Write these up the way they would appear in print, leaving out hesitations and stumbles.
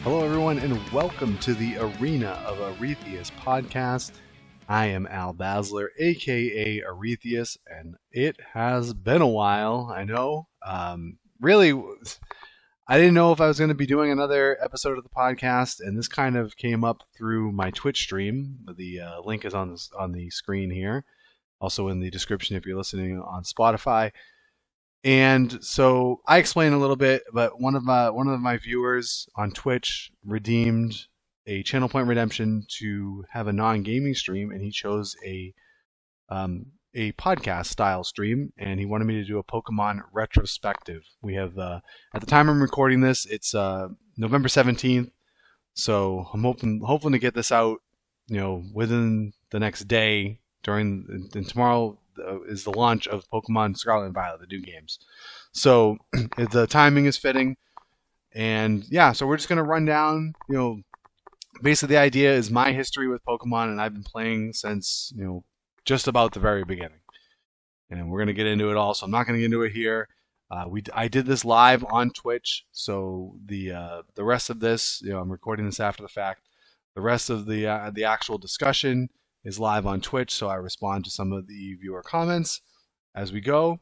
Hello, everyone, and welcome to the Arena of Aurethious podcast. I am Al Basler, aka Aurethious, and it has been a while. I know. Really, I didn't know if I was going to be doing another episode of the podcast, and this kind of came up through my Twitch stream. The link is on the screen here, also in the description if you're listening on Spotify. And so I explained a little bit, but one of my viewers on Twitch redeemed a channel point redemption to have a non-gaming stream, and he chose a podcast style stream, and he wanted me to do a Pokemon retrospective. We have at the time I'm recording this, it's November 17th, so I'm hoping to get this out, within the next day. And tomorrow is the launch of Pokemon Scarlet and Violet, the new games. So the timing is fitting. And yeah, so we're just going to run down, basically the idea is my history with Pokemon, and I've been playing since, just about the very beginning. And we're going to get into it all, so I'm not going to get into it here. I did this live on Twitch, so the rest of this, I'm recording this after the fact. The rest of the actual discussion is live on Twitch, so I respond to some of the viewer comments as we go.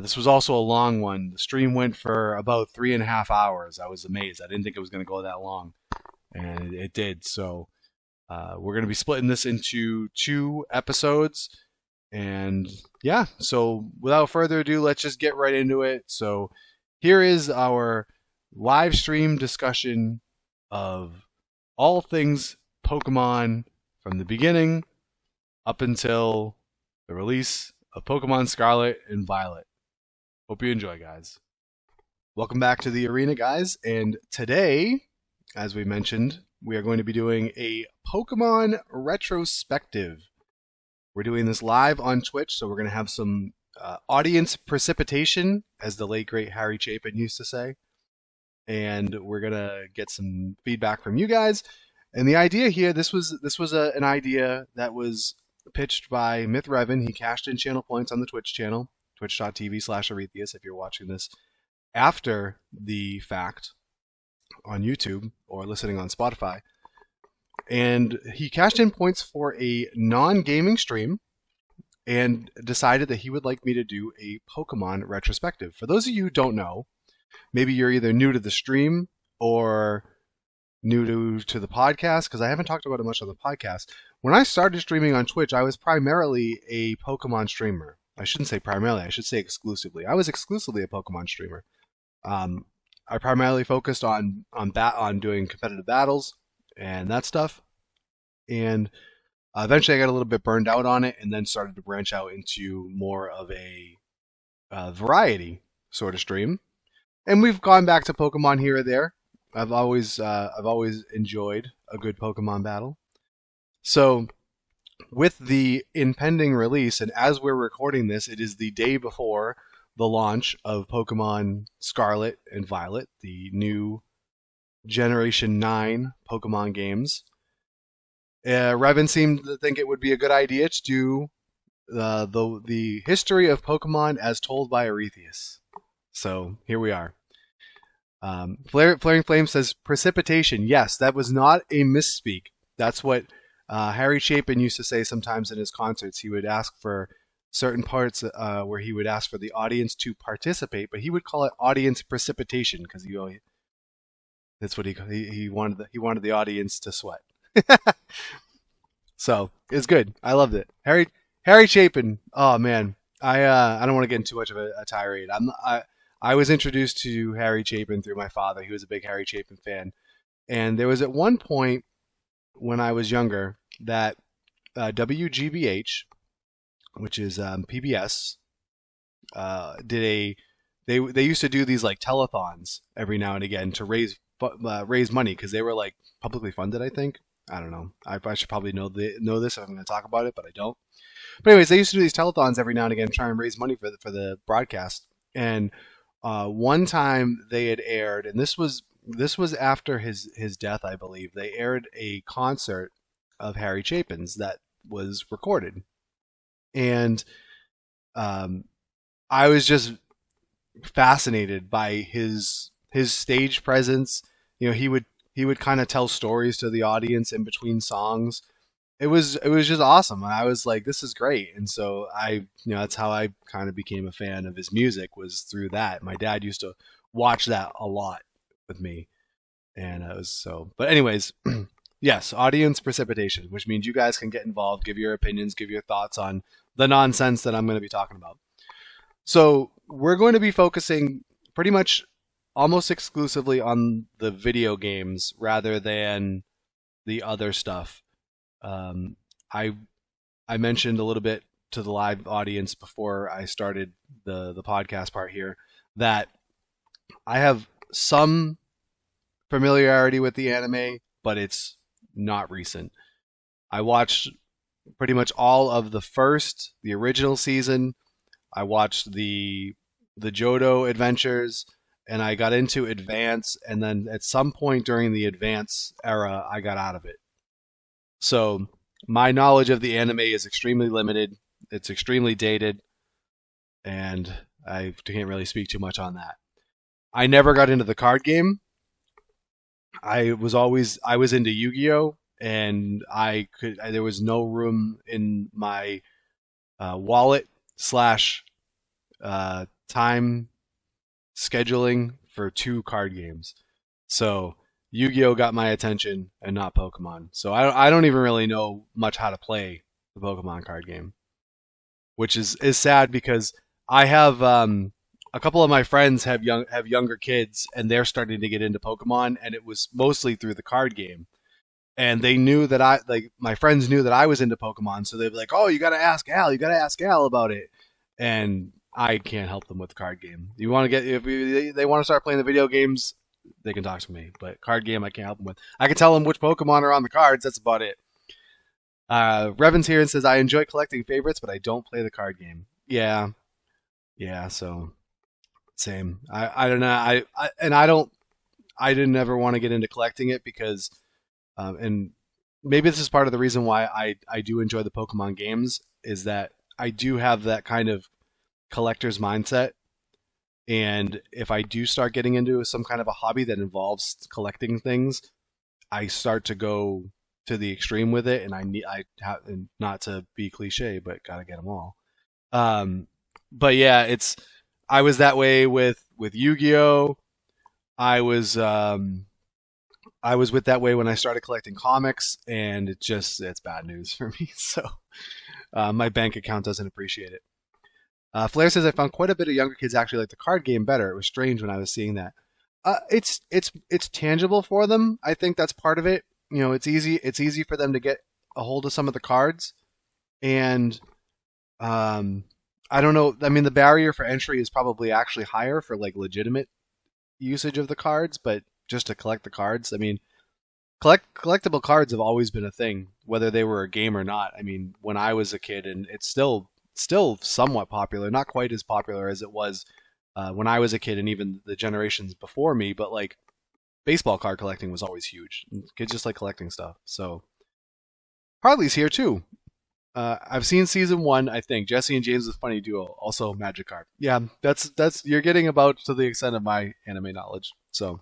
This was also a long one. The stream went for about 3.5 hours. I was amazed. I didn't think it was going to go that long, and it did. So we're going to be splitting this into 2 episodes. And yeah, so without further ado, let's just get right into it. So here is our live stream discussion of all things Pokemon from the beginning up until the release of Pokemon Scarlet and Violet. Hope you enjoy, guys. Welcome back to the arena, guys. And today, as we mentioned, we are going to be doing a Pokemon retrospective. We're doing this live on Twitch, so we're going to have some audience precipitation, as the late, great Harry Chapin used to say. And we're going to get some feedback from you guys. And the idea here, this was an idea that was pitched by Myth Revan. He cashed in channel points on the Twitch channel, twitch.tv/Aurethious, if you're watching this after the fact on YouTube or listening on Spotify. And he cashed in points for a non-gaming stream and decided that he would like me to do a Pokemon retrospective. For those of you who don't know, maybe you're either new to the stream or new to the podcast, because I haven't talked about it much on the podcast. When I started streaming on Twitch, I was primarily a Pokemon streamer. I shouldn't say primarily, I should say exclusively. I was exclusively a Pokemon streamer. I primarily focused on doing competitive battles and that stuff. And eventually I got a little bit burned out on it, and then started to branch out into more of a variety sort of stream. And we've gone back to Pokemon here or there. I've always enjoyed a good Pokemon battle. So, with the impending release, and as we're recording this, it is the day before the launch of Pokemon Scarlet and Violet, the new Generation 9 Pokemon games. Revan seemed to think it would be a good idea to do the history of Pokemon as told by Aurethious. So, here we are. Flaring Flame says precipitation. Yes, that was not a misspeak. That's what Harry Chapin used to say sometimes in his concerts. He would ask for certain parts where he would ask for the audience to participate, but he would call it audience precipitation because that's what he wanted. He wanted the audience to sweat. So it's good. I loved it. Harry Chapin. Oh man, I don't want to get into too much of a tirade. I was introduced to Harry Chapin through my father. He was a big Harry Chapin fan. And there was at one point when I was younger that WGBH, which is PBS, they used to do these like telethons every now and again to raise money, because they were like publicly funded, I think. I don't know. I should probably know this if I'm going to talk about it, but I don't. But anyways, they used to do these telethons every now and again to try and raise money for the broadcast. And one time they had aired, and this was after his death, I believe. They aired a concert of Harry Chapin's that was recorded, and I was just fascinated by his stage presence. You know, he would he would kind of tell stories to the audience in between songs. It was just awesome. I was like, this is great. And so that's how I kind of became a fan of his music, was through that. My dad used to watch that a lot with me, and it was so. But anyways, yes, audience precipitation, which means you guys can get involved, give your opinions, give your thoughts on the nonsense that I'm going to be talking about. So we're going to be focusing pretty much almost exclusively on the video games rather than the other stuff. Um, I I mentioned a little bit to the live audience before I started the podcast part here that I have some familiarity with the anime, but it's not recent. I watched pretty much all of the original season. I watched the Johto adventures, and I got into Advance, and then at some point during the Advance era, I got out of it. So my knowledge of the anime is extremely limited. It's extremely dated, and I can't really speak too much on that. I never got into the card game. I was into Yu-Gi-Oh, and there was no room in my wallet slash time scheduling for two card games. So Yu-Gi-Oh got my attention and not Pokemon. So I don't even really know much how to play the Pokemon card game, which is sad because I have a couple of my friends have younger kids, and they're starting to get into Pokemon, and it was mostly through the card game. And they knew that my friends knew that I was into Pokemon, so they'd be like, "Oh, you gotta ask Al, about it." And I can't help them with the card game. You want to get if they want to start playing the video games, they can talk to me. But card game, I can't help them with. I can tell them which Pokemon are on the cards. That's about it. Revan's here and says, "I enjoy collecting favorites, but I don't play the card game." Yeah, yeah. So same. I don't know. I don't. I didn't ever want to get into collecting it because, and maybe this is part of the reason why I do enjoy the Pokemon games, is that I do have that kind of collector's mindset. And if I do start getting into some kind of a hobby that involves collecting things, I start to go to the extreme with it, and I have, and not to be cliche, but gotta get them all. But yeah, I was that way with Yu-Gi-Oh. I was I was with that way when I started collecting comics, and it's bad news for me. So my bank account doesn't appreciate it. Flair says, "I found quite a bit of younger kids actually like the card game better. It was strange when I was seeing that." It's tangible for them. I think that's part of it. It's easy for them to get a hold of some of the cards, and I don't know. I mean, the barrier for entry is probably actually higher for like legitimate usage of the cards, but just to collect the cards, I mean, collectible cards have always been a thing, whether they were a game or not. I mean, when I was a kid, and it's still somewhat popular, not quite as popular as it was when I was a kid, and even the generations before me. But like baseball card collecting was always huge. Kids just like collecting stuff. So Harley's here too. I've seen season 1. I think Jesse and James is a funny duo. Also, Magikarp. Yeah, that's you're getting about to the extent of my anime knowledge. So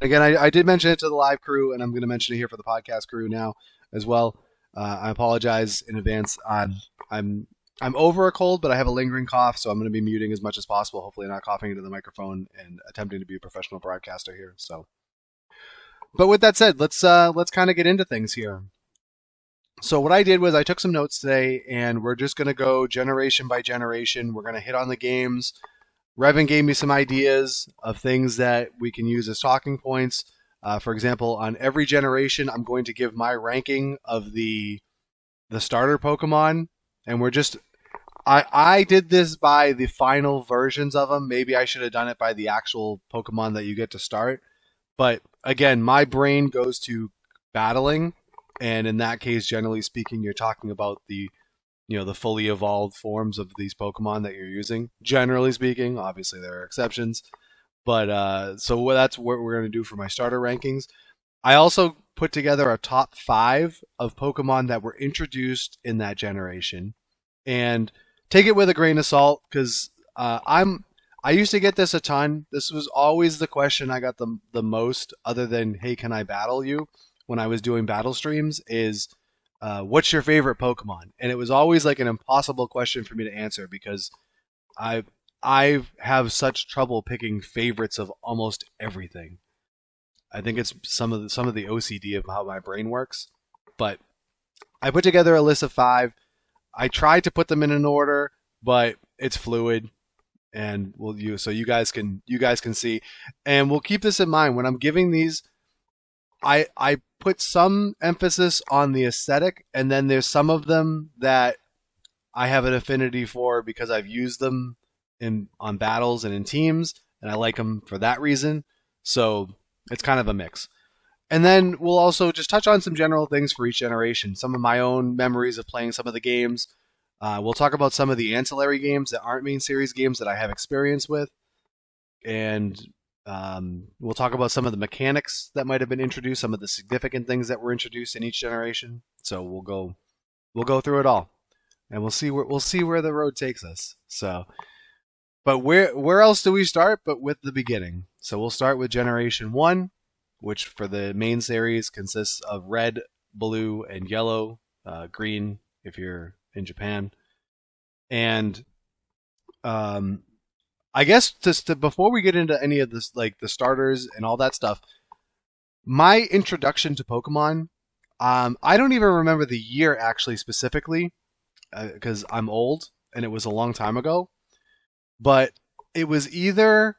again, I did mention it to the live crew, and I'm going to mention it here for the podcast crew now as well. I apologize in advance. I'm over a cold, but I have a lingering cough, so I'm going to be muting as much as possible. Hopefully, not coughing into the microphone, and attempting to be a professional broadcaster here. So. But with that said, let's kind of get into things here. So what I did was I took some notes today, and we're just going to go generation by generation. We're going to hit on the games. Revan gave me some ideas of things that we can use as talking points. For example, on every generation, I'm going to give my ranking of the starter Pokemon, and I did this by the final versions of them. Maybe I should have done it by the actual Pokemon that you get to start. But again, my brain goes to battling, and in that case, generally speaking, you're talking about the fully evolved forms of these Pokemon that you're using. Generally speaking, obviously there are exceptions, but so that's what we're going to do for my starter rankings. I also put together a top 5 of Pokemon that were introduced in that generation, and take it with a grain of salt because I used to get this a ton. This was always the question I got the most, other than "Hey, can I battle you?" when I was doing battle streams. Is what's your favorite Pokemon? And it was always like an impossible question for me to answer because I I have such trouble picking favorites of almost everything. I think it's some of the OCD of how my brain works. But I put together a list of 5. I tried to put them in an order, but it's fluid, and you guys can see, and we'll keep this in mind when I'm giving these. I put some emphasis on the aesthetic, and then there's some of them that I have an affinity for because I've used them in on battles and in teams, and I like them for that reason. So it's kind of a mix. And then we'll also just touch on some general things for each generation. Some of my own memories of playing some of the games. We'll talk about some of the ancillary games that aren't main series games that I have experience with. And we'll talk about some of the mechanics that might have been introduced, some of the significant things that were introduced in each generation. So we'll go through it all, and we'll see where the road takes us. So, but where else do we start but with the beginning? So we'll start with Generation 1, which for the main series consists of red, blue, and yellow, green if you're in Japan. And I guess before we get into any of this, like the starters and all that stuff, my introduction to Pokemon, I don't even remember the year actually specifically, because I'm old and it was a long time ago. But it was either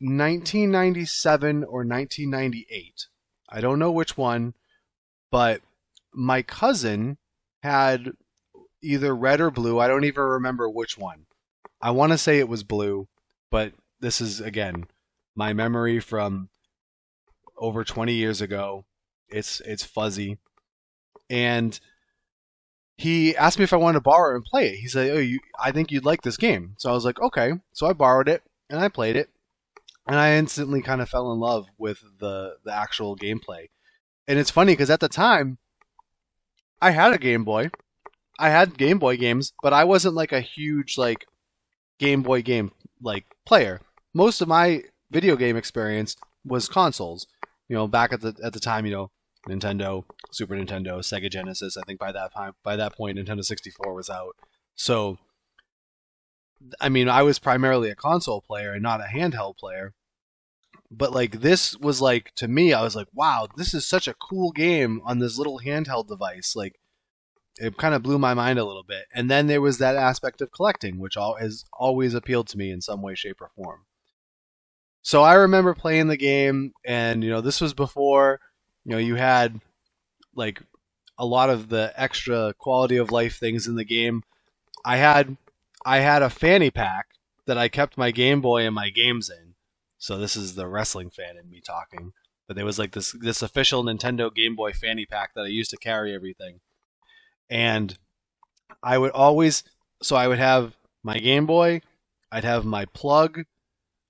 1997 or 1998. I don't know which one, but my cousin had either red or blue. I don't even remember which one. I want to say it was blue, but this is, again, my memory from over 20 years ago. It's fuzzy. And he asked me if I wanted to borrow it and play it. He said, I think you'd like this game. So I was like, okay. So I borrowed it, and I played it. And I instantly kind of fell in love with the actual gameplay. And it's funny because at the time, I had a Game Boy. I had Game Boy games, but I wasn't like a huge like Game Boy game like player. Most of my video game experience was consoles. You know, back at the time, you know, Nintendo, Super Nintendo, Sega Genesis. I think by that point, Nintendo 64 was out. So, I mean, I was primarily a console player and not a handheld player. But like this was like, to me, I was like, wow, this is such a cool game on this little handheld device. Like, it kind of blew my mind a little bit. And then there was that aspect of collecting, which has always appealed to me in some way, shape, or form. So I remember playing the game, and you know, this was before, you know, you had like a lot of the extra quality of life things in the game. I had a fanny pack that I kept my Game Boy and my games in. So this is the wrestling fan in me talking. But there was like this official Nintendo Game Boy fanny pack that I used to carry everything. And I would have my Game Boy, I'd have my plug.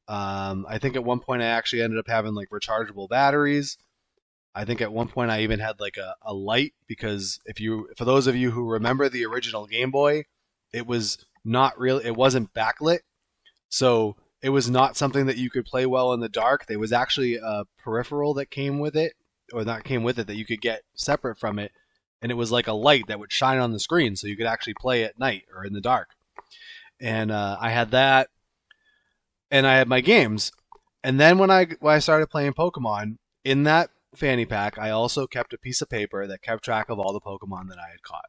I think at one point I actually ended up having like rechargeable batteries. I think at one point I even had like a light, because for those of you who remember the original Game Boy, it wasn't backlit. So it was not something that you could play well in the dark. There was actually a peripheral that came with it, or not came with it, that you could get separate from it. And it was like a light that would shine on the screen, so you could actually play at night or in the dark. And I had that, and I had my games. And then when I started playing Pokemon, in that fanny pack, I also kept a piece of paper that kept track of all the Pokemon that I had caught.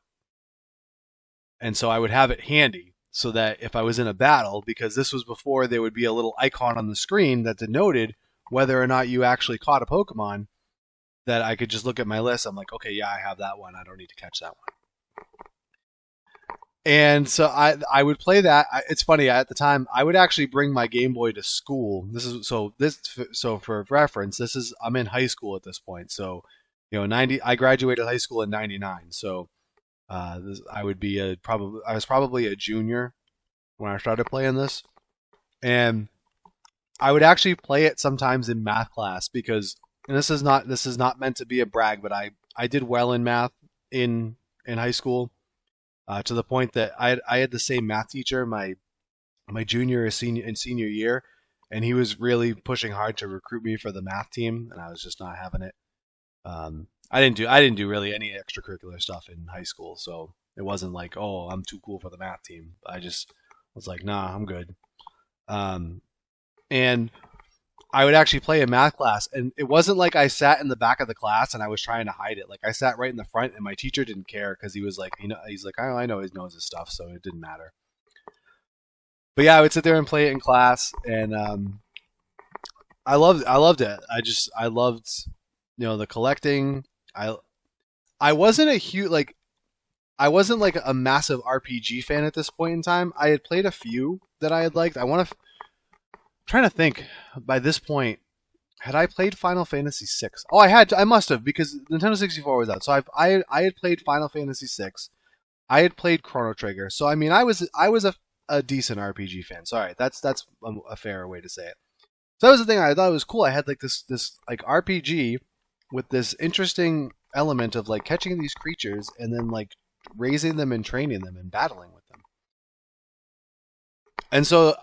And so I would have it handy, so that if I was in a battle, because this was before there would be a little icon on the screen that denoted whether or not you actually caught a Pokemon, that I could just look at my list. I'm like, okay, yeah, I have that one. I don't need to catch that one. And so I would play that. It's funny, at the time, I would actually bring my Game Boy to school. So for reference, I'm in high school at this point. So, you know, I graduated high school in '99. So I was probably a junior when I started playing this, and I would actually play it sometimes in math class because, and this is not meant to be a brag, but I did well in math in high school, to the point that I had the same math teacher my my junior or senior year, and he was really pushing hard to recruit me for the math team, and I was just not having it. I didn't do really any extracurricular stuff in high school, so it wasn't like, oh, I'm too cool for the math team. I just was like, nah, I'm good. And I would actually play in math class, and it wasn't like I sat in the back of the class and I was trying to hide it. Like I sat right in the front, and my teacher didn't care because he was like, he's like, I know he knows his stuff, so it didn't matter. But yeah, I would sit there and play it in class, and I loved it. I loved the collecting. I wasn't a huge I wasn't like a massive RPG fan at this point in time. I had played a few that I had liked. Trying to think. By this point, had I played Final Fantasy VI? Oh, I must have, because Nintendo 64 was out. So I had played Final Fantasy VI. I had played Chrono Trigger. So I mean, I was a decent RPG fan. So all right, that's a fair way to say it. So that was the thing. I thought it was cool. I had like this like RPG with this interesting element of like catching these creatures and then like raising them and training them and battling with them. And so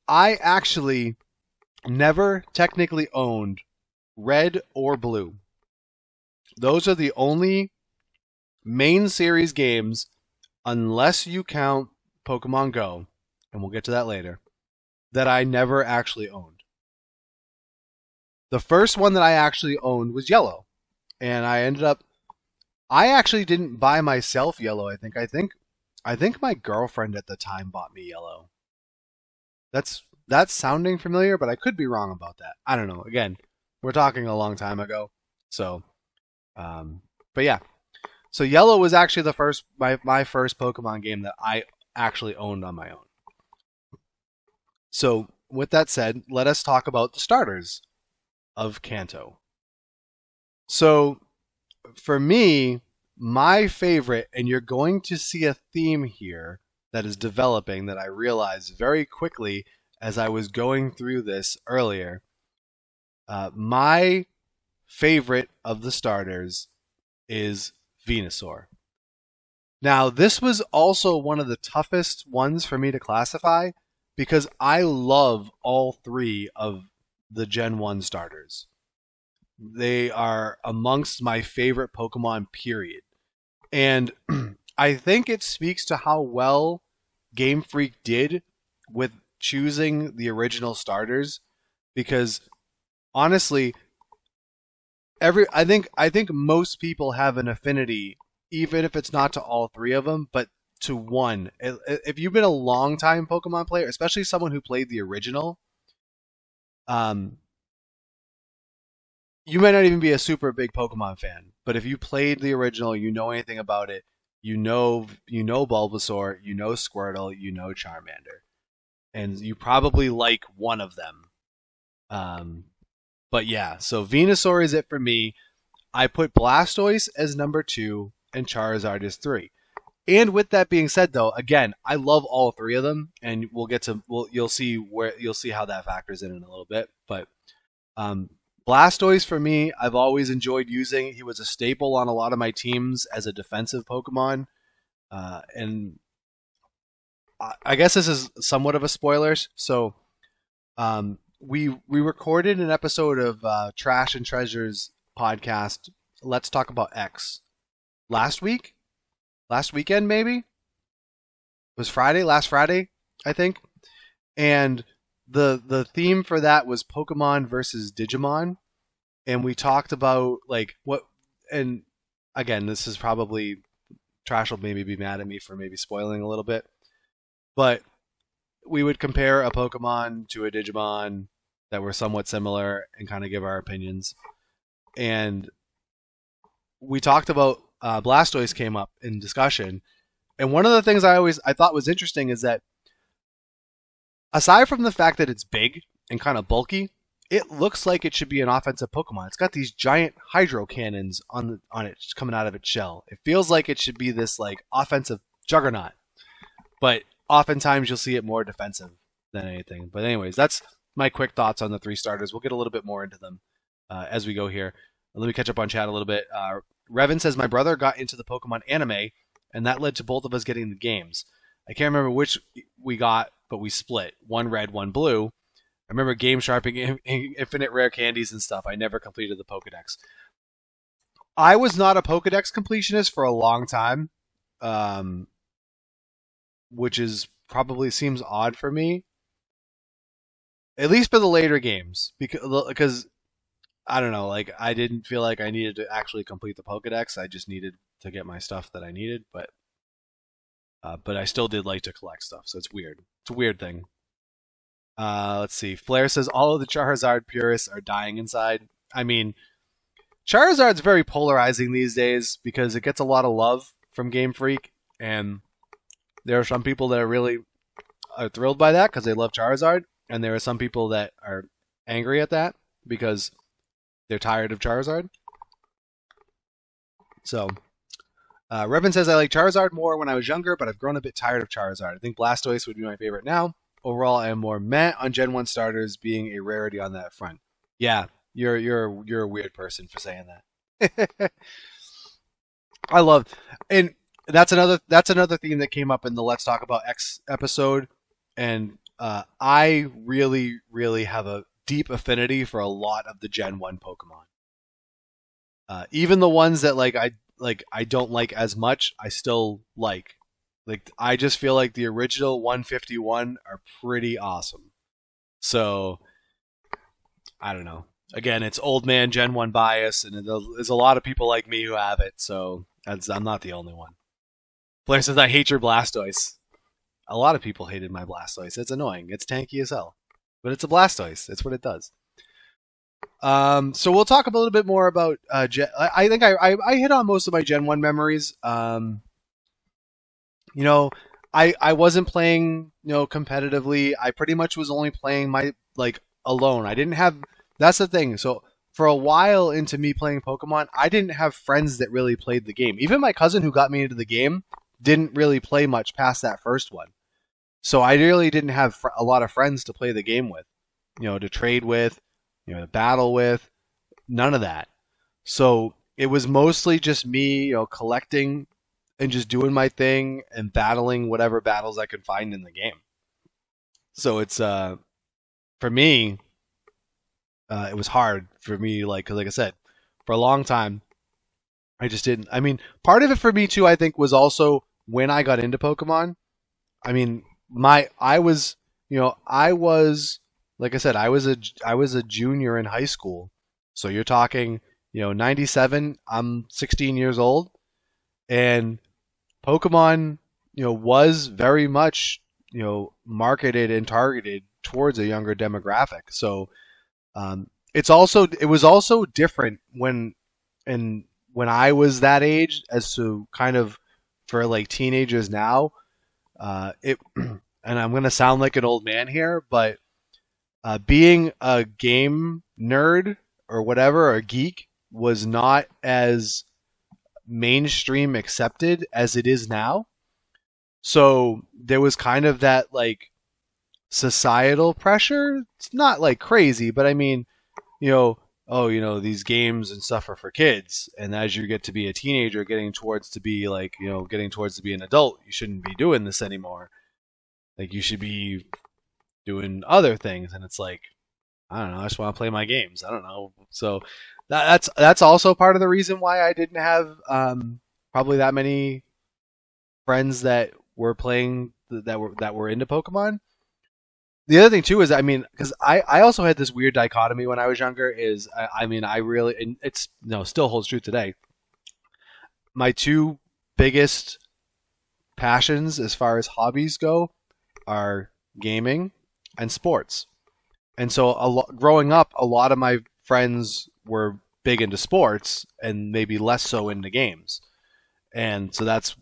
I actually never technically owned Red or Blue. Those are the only main series games, unless you count Pokemon Go, and we'll get to that later, that I never actually owned. The first one that I actually owned was Yellow. And I actually didn't buy myself Yellow, I think my girlfriend at the time bought me Yellow. That's sounding familiar, but I could be wrong about that. I don't know. Again, we're talking a long time ago. So, but yeah. So Yellow was actually my first Pokemon game that I actually owned on my own. So with that said, let us talk about the starters of Kanto. So for me, my favorite, and you're going to see a theme here that is developing that I realized very quickly as I was going through this earlier. My favorite of the starters is Venusaur. Now, this was also one of the toughest ones for me to classify because I love all three of the Gen 1 starters. They are amongst my favorite Pokemon, period. And I think it speaks to how well Game Freak did with choosing the original starters, because honestly, I think most people have an affinity, even if it's not to all three of them, but to one. If you've been a long time Pokemon player, especially someone who played the original, you might not even be a super big Pokemon fan, but if you played the original, you know anything about it, you know Bulbasaur, you know Squirtle, you know Charmander, and you probably like one of them. But yeah, so Venusaur is it for me. I put Blastoise as number 2 and Charizard as 3. And with that being said, though, again, I love all three of them, and you'll see how that factors in a little bit. But Blastoise for me, I've always enjoyed using. He was a staple on a lot of my teams as a defensive Pokemon, and I guess this is somewhat of a spoiler. So we recorded an episode of Trash and Treasures podcast. Let's talk about X last weekend, maybe it was last Friday, I think, and the theme for that was Pokemon versus Digimon, and we talked about like what. And again, this is probably Trash will maybe be mad at me for maybe spoiling a little bit, but we would compare a Pokemon to a Digimon that were somewhat similar and kind of give our opinions. And we talked about Blastoise came up in discussion, and one of the things I thought was interesting is that aside from the fact that it's big and kind of bulky, it looks like it should be an offensive Pokemon. It's got these giant hydro cannons on it coming out of its shell. It feels like it should be this like offensive juggernaut, but oftentimes you'll see it more defensive than anything. But anyways, that's my quick thoughts on the three starters. We'll get a little bit more into them as we go here. Let me catch up on chat a little bit. Revan says, my brother got into the Pokemon anime, and that led to both of us getting the games. I can't remember which we got but we split. One red, one blue. I remember game sharping infinite rare candies and stuff. I never completed the Pokedex. I was not a Pokedex completionist for a long time, which is probably seems odd for me. At least for the later games, because I don't know, like I didn't feel like I needed to actually complete the Pokedex. I just needed to get my stuff that I needed, but I still did like to collect stuff, so it's weird. It's a weird thing. Let's see. Flair says all of the Charizard purists are dying inside. I mean, Charizard's very polarizing these days because it gets a lot of love from Game Freak, and there are some people that are thrilled by that because they love Charizard, and there are some people that are angry at that because they're tired of Charizard. So, Revan says I like Charizard more when I was younger, but I've grown a bit tired of Charizard. I think Blastoise would be my favorite now. Overall, I am more meh on Gen 1 starters being a rarity on that front. Yeah, you're a weird person for saying that. I love, and that's another theme that came up in the Let's Talk About X episode, and I really have a deep affinity for a lot of the Gen 1 Pokemon. Even the ones that I don't like as much, I still like. Like, I just feel like the original 151 are pretty awesome. So, I don't know. Again, it's old man Gen 1 bias, and there's a lot of people like me who have it, so I'm not the only one. Blair says, I hate your Blastoise. A lot of people hated my Blastoise. It's annoying. It's tanky as hell. But it's a Blastoise. It's what it does. So we'll talk a little bit more about I think I hit on most of my Gen 1 memories. I wasn't playing, competitively. I pretty much was only playing alone. I didn't have, that's the thing. So for a while into me playing Pokemon, I didn't have friends that really played the game. Even my cousin who got me into the game didn't really play much past that first one. So I really didn't have a lot of friends to play the game with, to trade with, to battle with, none of that. So it was mostly just me, collecting and just doing my thing and battling whatever battles I could find in the game. So it's for me, it was hard for me, because like I said, for a long time, I just didn't. I mean, part of it for me too, I think, was also when I got into Pokemon. I mean, I was like I said, I was a junior in high school. So you're talking, 97. I'm 16 years old, and Pokemon, was very much, marketed and targeted towards a younger demographic. So it was also different when I was that age as to kind of for like teenagers now. And I'm gonna sound like an old man here, but being a game nerd or whatever, or a geek, was not as mainstream accepted as it is now. So there was kind of that societal pressure. It's not crazy, but I mean, these games and stuff are for kids, and as you get to be a teenager, getting towards to be an adult, you shouldn't be doing this anymore. You should be doing other things, and it's I don't know, I just want to play my games. I don't know. So that's also part of the reason why I didn't have probably that many friends that were playing that were into Pokemon. The other thing too is, because I also had this weird dichotomy when I was younger. I really, and it's still holds true today. My two biggest passions as far as hobbies go are gaming and sports. And so growing up, a lot of my friends were big into sports and maybe less so into games. And so that's,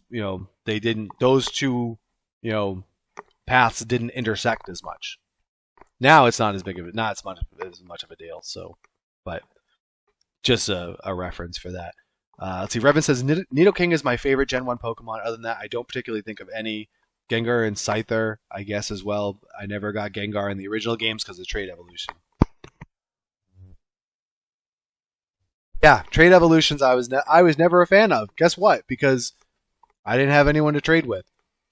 those two, paths didn't intersect as much. Now it's not as much of a deal. So, but just a reference for that. Let's see. Revan says Nidoking is my favorite Gen 1 Pokemon. Other than that, I don't particularly think of any. Gengar and Scyther, I guess, as well. I never got Gengar in the original games because of trade evolution. Yeah, trade evolutions I was never a fan of. Guess what? Because I didn't have anyone to trade with,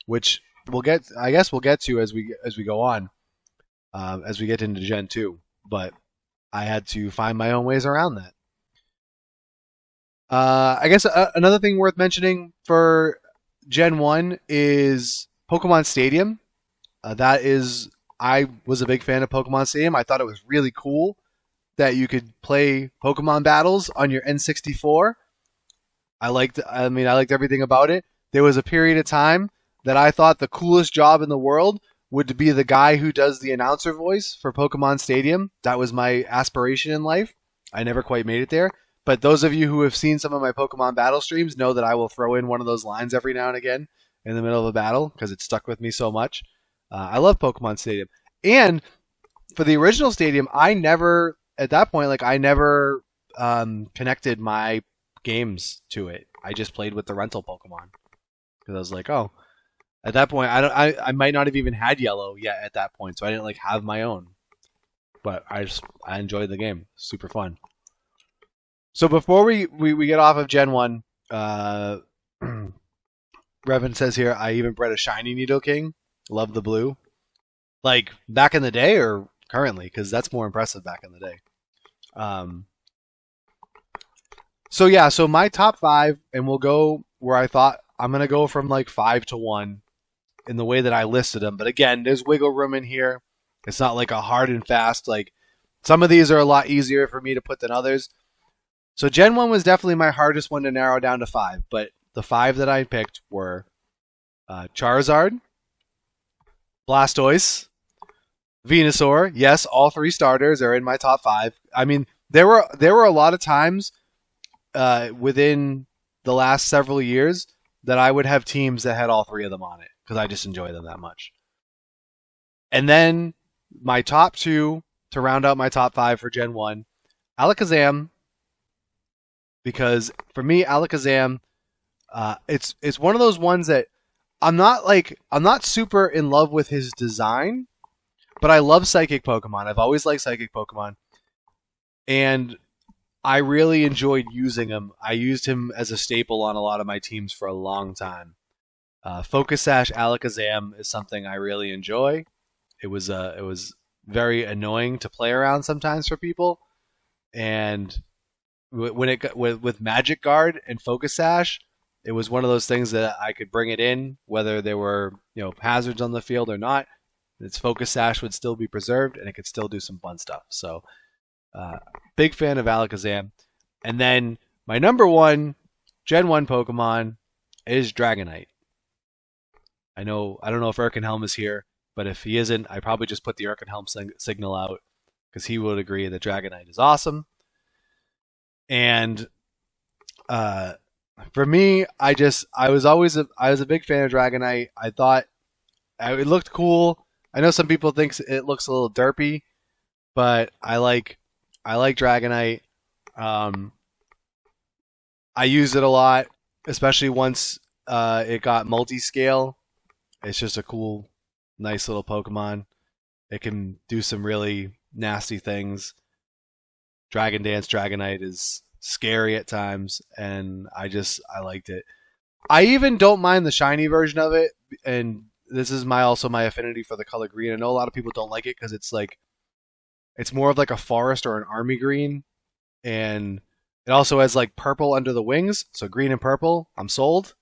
which I guess we'll get to as we go on, as we get into Gen 2. But I had to find my own ways around that. I guess another thing worth mentioning for Gen 1 is Pokemon Stadium. I was a big fan of Pokemon Stadium. I thought it was really cool that you could play Pokemon battles on your N64. I liked everything about it. There was a period of time that I thought the coolest job in the world would be the guy who does the announcer voice for Pokemon Stadium. That was my aspiration in life. I never quite made it there. But those of you who have seen some of my Pokemon battle streams know that I will throw in one of those lines every now and again in the middle of a battle because it stuck with me so much. I love Pokemon Stadium. And for the original Stadium, I never connected my games to it. I just played with the rental Pokemon because I was like, oh, at that point, I might not have even had Yellow yet at that point, so I didn't have my own. But I enjoyed the game. Super fun. So before we get off of Gen 1, Revan says here, I even bred a shiny Nidoking. Love the blue. Like back in the day or currently? Because that's more impressive back in the day. So my top 5, and we'll go where I thought I'm going to go from 5 to 1 in the way that I listed them. But again, there's wiggle room in here. It's not like a hard and fast. Some of these are a lot easier for me to put than others. So Gen 1 was definitely my hardest one to narrow down to 5. But the 5 that I picked were Charizard, Blastoise, Venusaur. Yes, all 3 starters are in my top 5. I mean, there were a lot of times within the last several years that I would have teams that had all 3 of them on it because I just enjoy them that much. And then my top 2 to round out my top 5 for Gen 1, Alakazam, because for me, Alakazam, it's one of those ones that I'm not super in love with his design, but I love Psychic Pokemon. I've always liked Psychic Pokemon, and I really enjoyed using him. I used him as a staple on a lot of my teams for a long time. Focus Sash Alakazam is something I really enjoy. It was very annoying to play around sometimes for people, and with Magic Guard and Focus Sash, it was one of those things that I could bring it in whether there were hazards on the field or not. Its Focus Sash would still be preserved, and it could still do some fun stuff. So, big fan of Alakazam. And then my number 1 Gen 1 Pokemon is Dragonite. I don't know if Erkenhelm is here, but if he isn't, I probably just put the Erkenhelm signal out because he would agree that Dragonite is awesome. And for me, I was a big fan of Dragonite. I thought it looked cool. I know some people think it looks a little derpy, but I like Dragonite. I used it a lot, especially once it got multi-scale. It's just a cool, nice little Pokemon. It can do some really nasty things. Dragon Dance Dragonite is scary at times, and I liked it. I even don't mind the shiny version of it, and this is also my affinity for the color green. I know a lot of people don't like it because it's more of a forest or an army green, and it also has purple under the wings, so green and purple. I'm sold.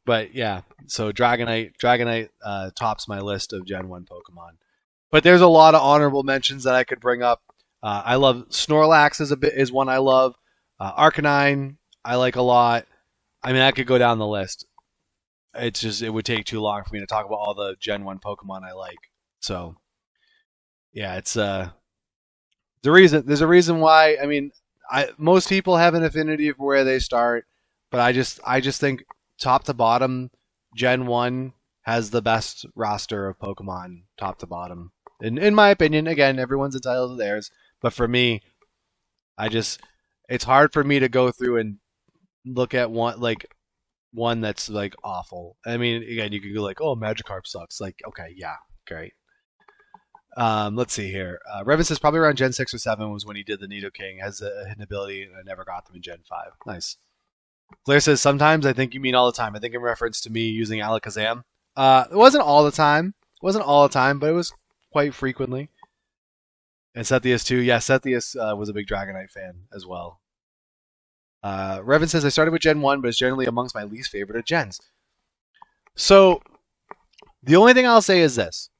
But yeah, so Dragonite tops my list of Gen 1 Pokemon. But there's a lot of honorable mentions that I could bring up. I love Snorlax is one I love. Arcanine I like a lot. I mean, I could go down the list. It would take too long for me to talk about all the Gen 1 Pokemon I like. So yeah, it's there's a reason why. I mean, most people have an affinity for where they start, but I just think top to bottom, Gen 1 has the best roster of Pokemon top to bottom. In my opinion, again, everyone's entitled to theirs, but for me, it's hard for me to go through and look at one that's awful. I mean, again, you could go oh, Magikarp sucks. Okay, yeah, great. Let's see here. Revan says probably around Gen 6 or 7 was when he did the Nidoking. Has a hidden ability, and I never got them in Gen 5. Nice. Blair says, sometimes I think you mean all the time. I think in reference to me using Alakazam. It wasn't all the time. It wasn't all the time, but it was quite frequently. And Sethius too. Yeah, Sethius was a big Dragonite fan as well. Revan says, I started with Gen 1, but it's generally amongst my least favorite of gens. So, the only thing I'll say is this.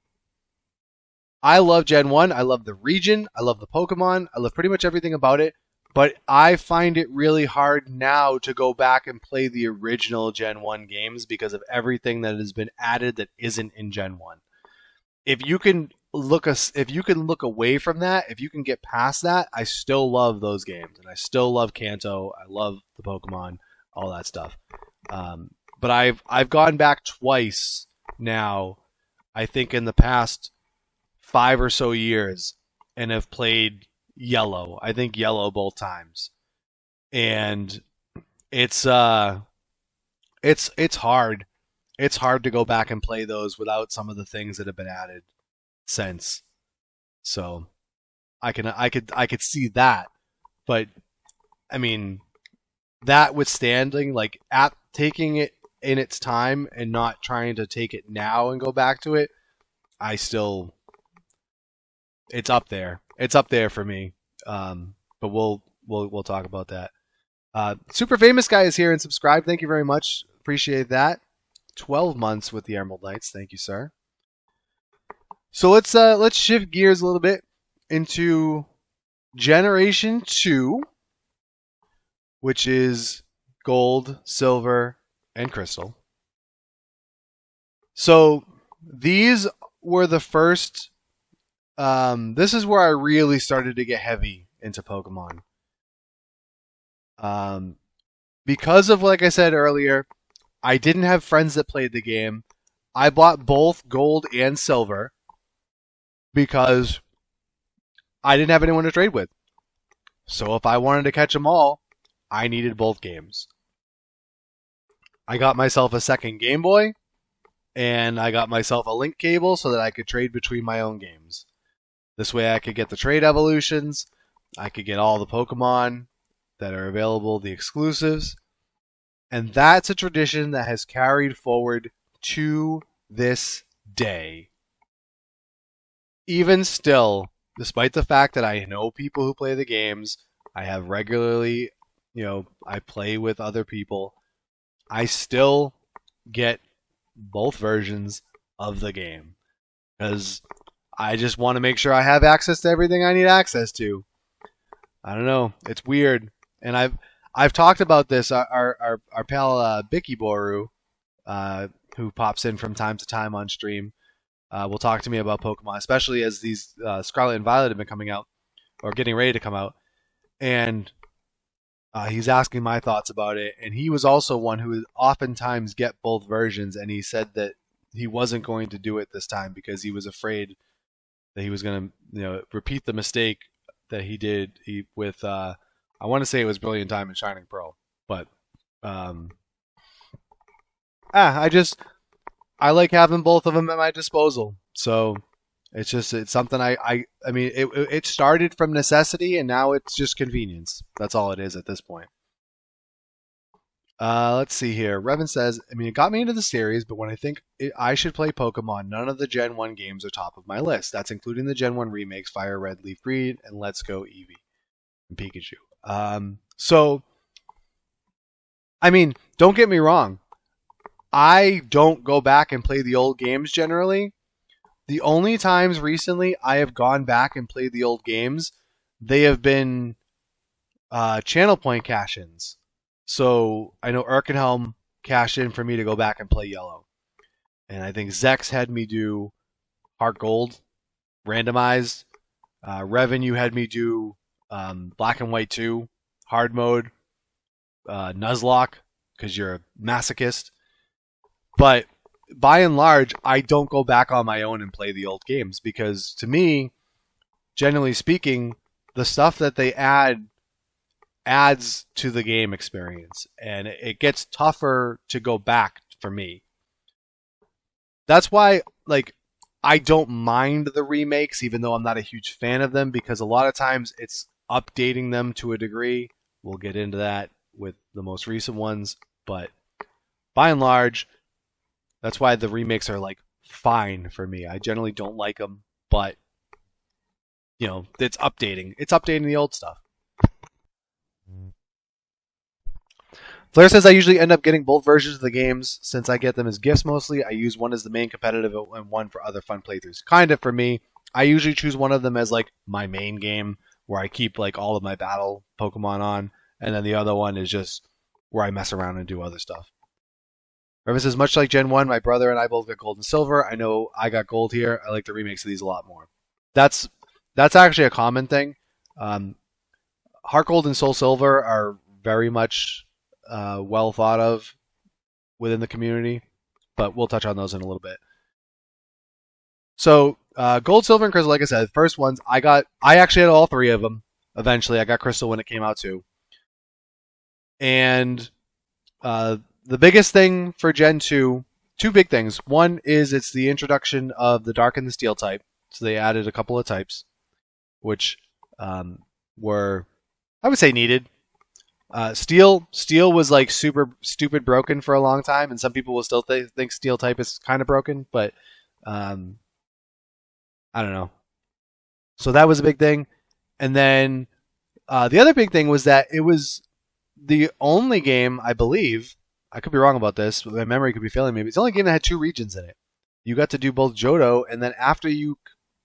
I love Gen 1. I love the region. I love the Pokemon. I love pretty much everything about it. But I find it really hard now to go back and play the original Gen 1 games because of everything that has been added that isn't in Gen 1. If you can look away from that, if you can get past that, I still love those games. And I still love Kanto. I love the Pokemon, all that stuff. But I've gone back twice now, I think in the past 5 or so years, and have played Yellow. I think Yellow both times. And it's hard. It's hard to go back and play those without some of the things that have been added since. So I could see that. But I mean, that withstanding, like taking it in its time and not trying to take it now and go back to it, it's up there. It's up there for me. But we'll talk about that. Super Famous Guy is here and subscribed. Thank you very much. Appreciate that. 12 months with the Emerald Knights. Thank you, sir. So let's shift gears a little bit into Generation 2, which is Gold, Silver, and Crystal. So these were the first. This is where I really started to get heavy into Pokemon. Because of, like I said earlier, I didn't have friends that played the game. I bought both Gold and Silver because I didn't have anyone to trade with. So if I wanted to catch them all, I needed both games. I got myself a second Game Boy, and I got myself a link cable so that I could trade between my own games. This way I could get the trade evolutions, I could get all the Pokemon that are available, the exclusives, and that's a tradition that has carried forward to this day. Even still, despite the fact that I know people who play the games, I have regularly, I play with other people, I still get both versions of the game. Because I just want to make sure I have access to everything I need access to. I don't know. It's weird. And I've talked about this. Our pal Bicky Boru, who pops in from time to time on stream, will talk to me about Pokemon, especially as these Scarlet and Violet have been coming out, or getting ready to come out. And he's asking my thoughts about it. And he was also one who would oftentimes get both versions, and he said that he wasn't going to do it this time because he was afraid that he was going to, repeat the mistake that he did with, I want to say it was Brilliant Diamond, Shining Pearl, but I like having both of them at my disposal. So it's something I mean, it started from necessity, and now it's just convenience. That's all it is at this point. Let's see here. Revan says, it got me into the series, but when I think I should play Pokemon, none of the Gen 1 games are top of my list. That's including the Gen 1 remakes, Fire Red, Leaf Green, and Let's Go Eevee and Pikachu. Don't get me wrong. I don't go back and play the old games generally. The only times recently I have gone back and played the old games, they have been channel point cash-ins. So I know Urkenhelm cashed in for me to go back and play Yellow. And I think Zex had me do Heart Gold, randomized. Revan, you had me do Black and White 2, hard mode. Nuzlocke, because you're a masochist. But by and large, I don't go back on my own and play the old games because to me, generally speaking, the stuff that they add adds to the game experience, and it gets tougher to go back for me. That's why, I don't mind the remakes, even though I'm not a huge fan of them, because a lot of times it's updating them to a degree. We'll get into that with the most recent ones, but by and large, that's why the remakes are like fine for me. I generally don't like them, but it's updating. It's updating the old stuff. Flair says I usually end up getting both versions of the games since I get them as gifts mostly. I use one as the main competitive and one for other fun playthroughs. Kind of for me. I usually choose one of them as like my main game where I keep like all of my battle Pokemon on, and then the other one is just where I mess around and do other stuff. Revan says, much like Gen 1, my brother and I both got gold and silver. I know I got gold here. I like the remakes of these a lot more. That's actually a common thing. Heart Gold and Soul Silver are very much well thought of within the community, but we'll touch on those in a little bit. So Gold, Silver, and Crystal, like I said, first ones I actually had all three of them. Eventually, I got Crystal when it came out too. And the biggest thing for Gen 2, two big things. One is it's the introduction of the Dark and the Steel type. So they added a couple of types, which were, I would say, needed. Steel was like super stupid broken for a long time, and some people will still think Steel type is kind of broken, but I don't know. So that was a big thing. And then the other big thing was that it was the only game, I believe, I could be wrong about this, but my memory could be failing me, but it's the only game that had two regions in it. You got to do both Johto, and then after you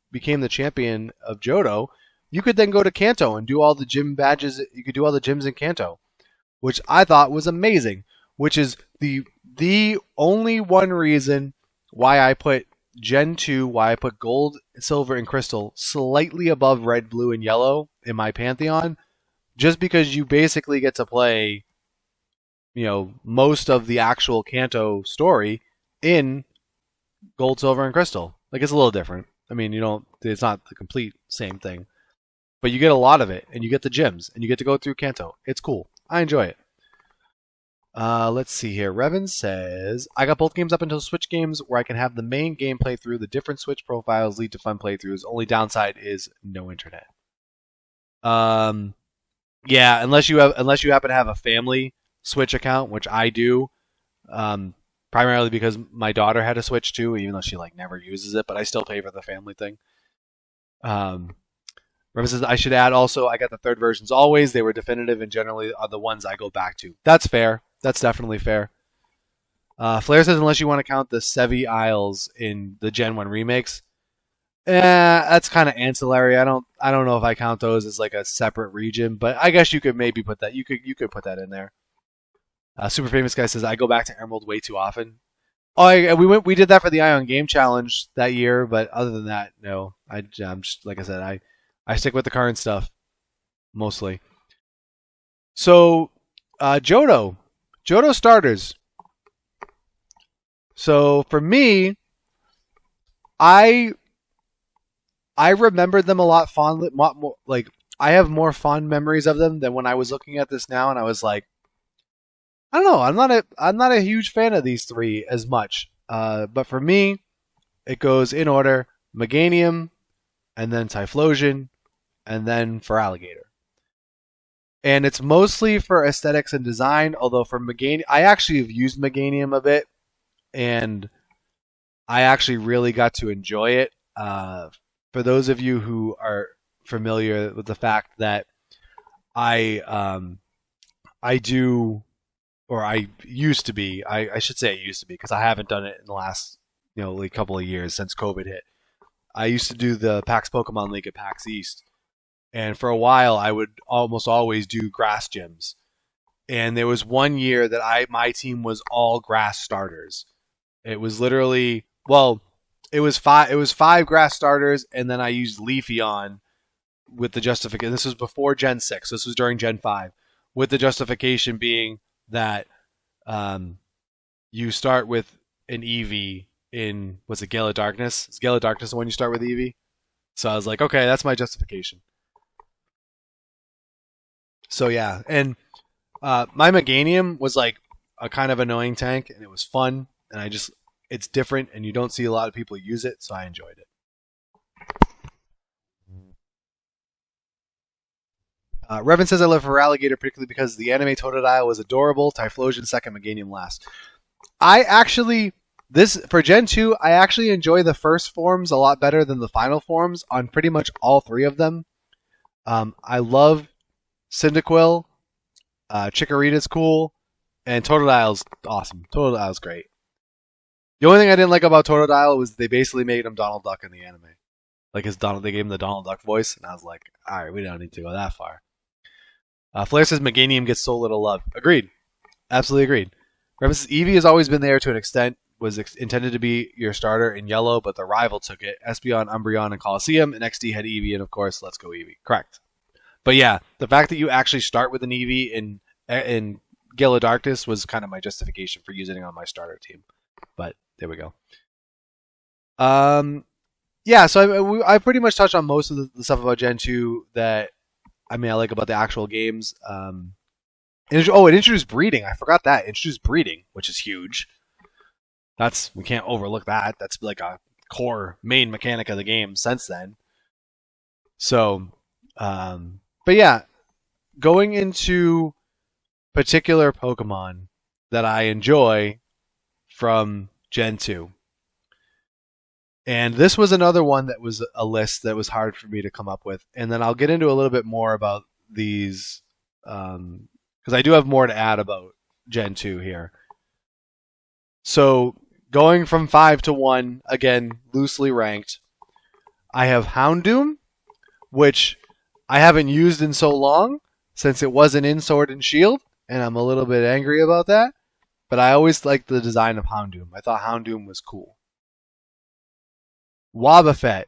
became the champion of Johto, you could then go to Kanto and do all the gym badges. You could do all the gyms in Kanto, which I thought was amazing, which is the only one reason why I put Gen 2, why I put Gold, Silver, and Crystal slightly above Red, Blue, and Yellow in my Pantheon, just because you basically get to play, most of the actual Kanto story in Gold, Silver, and Crystal. Like, it's a little different. I mean, it's not the complete same thing, but you get a lot of it, and you get the gyms, and you get to go through Kanto. It's cool. I enjoy it. Let's see here. Revan says, I got both games up until Switch games where I can have the main game playthrough. The different Switch profiles lead to fun playthroughs. Only downside is no internet. Yeah, unless you happen to have a family Switch account, which I do, primarily because my daughter had a Switch too, even though she like never uses it, but I still pay for the family thing. Revan says, I should add also, I got the third versions always. They were definitive and generally are the ones I go back to. That's fair. That's definitely fair. Flair says, unless you want to count the Sevi Isles in the Gen 1 remakes, that's kind of ancillary. I don't know if I count those as like a separate region, but I guess you could maybe put that. You could put that in there. Super Famous Guy says, I go back to Emerald way too often. Oh, we did that for the Ion Game Challenge that year, but other than that, no. I'm just, like I said, I stick with the current stuff mostly. So, Johto starters. So for me, I remember them a lot fondly. Like, I have more fond memories of them than when I was looking at this now, and I was like, I don't know. I'm not a huge fan of these three as much. But for me, it goes in order: Meganium, and then Typhlosion, and then for Alligator. And it's mostly for aesthetics and design. Although for Meganium, I actually have used Meganium a bit, and I actually really got to enjoy it. For those of you who are familiar with the fact that I used to be, I should say I used to be, because I haven't done it in the last like couple of years since COVID hit. I used to do the PAX Pokemon League at PAX East, and for a while I would almost always do grass gyms. And there was one year that my team was all grass starters. It was literally, well, it was five grass starters, and then I used Leafeon with the justification. This was before Gen 6. This was during Gen 5, with the justification being that you start with an Eevee in, was it Gale of Darkness? Is Gale of Darkness the one you start with Eevee? So I was like, okay, that's my justification. So yeah, and my Meganium was like a kind of annoying tank, and it was fun, and it's different, and you don't see a lot of people use it, so I enjoyed it. Revan says I live for Alligator particularly because the anime Totodile was adorable. Typhlosion second, Meganium last. I actually, for Gen 2, I actually enjoy the first forms a lot better than the final forms on pretty much all three of them. I love Cyndaquil. Chikorita's cool. And Totodile's awesome. Totodile's great. The only thing I didn't like about Totodile was they basically made him Donald Duck in the anime. Like they gave him the Donald Duck voice, and I was like, all right, we don't need to go that far. Flair says Meganium gets so little love. Agreed. Absolutely agreed. Revan says Eevee has always been there to an extent. Was intended to be your starter in yellow, but the rival took it. Espeon, Umbreon, and Colosseum, and XD had Eevee, and of course, let's go Eevee. Correct. But yeah, the fact that you actually start with an Eevee in Gale of Darkness was kind of my justification for using it on my starter team. But there we go. Yeah, so I pretty much touched on most of the stuff about Gen 2 that I like about the actual games. It introduced breeding. I forgot that. It introduced breeding, which is huge. We can't overlook that. That's like a core main mechanic of the game since then. So, but yeah, going into particular Pokemon that I enjoy from Gen 2. And this was another one that was a list that was hard for me to come up with. And then I'll get into a little bit more about these, because I do have more to add about Gen 2 here. So going from 5 to 1, again, loosely ranked, I have Houndoom, which I haven't used in so long since it wasn't in Sword and Shield, and I'm a little bit angry about that. But I always liked the design of Houndoom. I thought Houndoom was cool. Wobbuffet.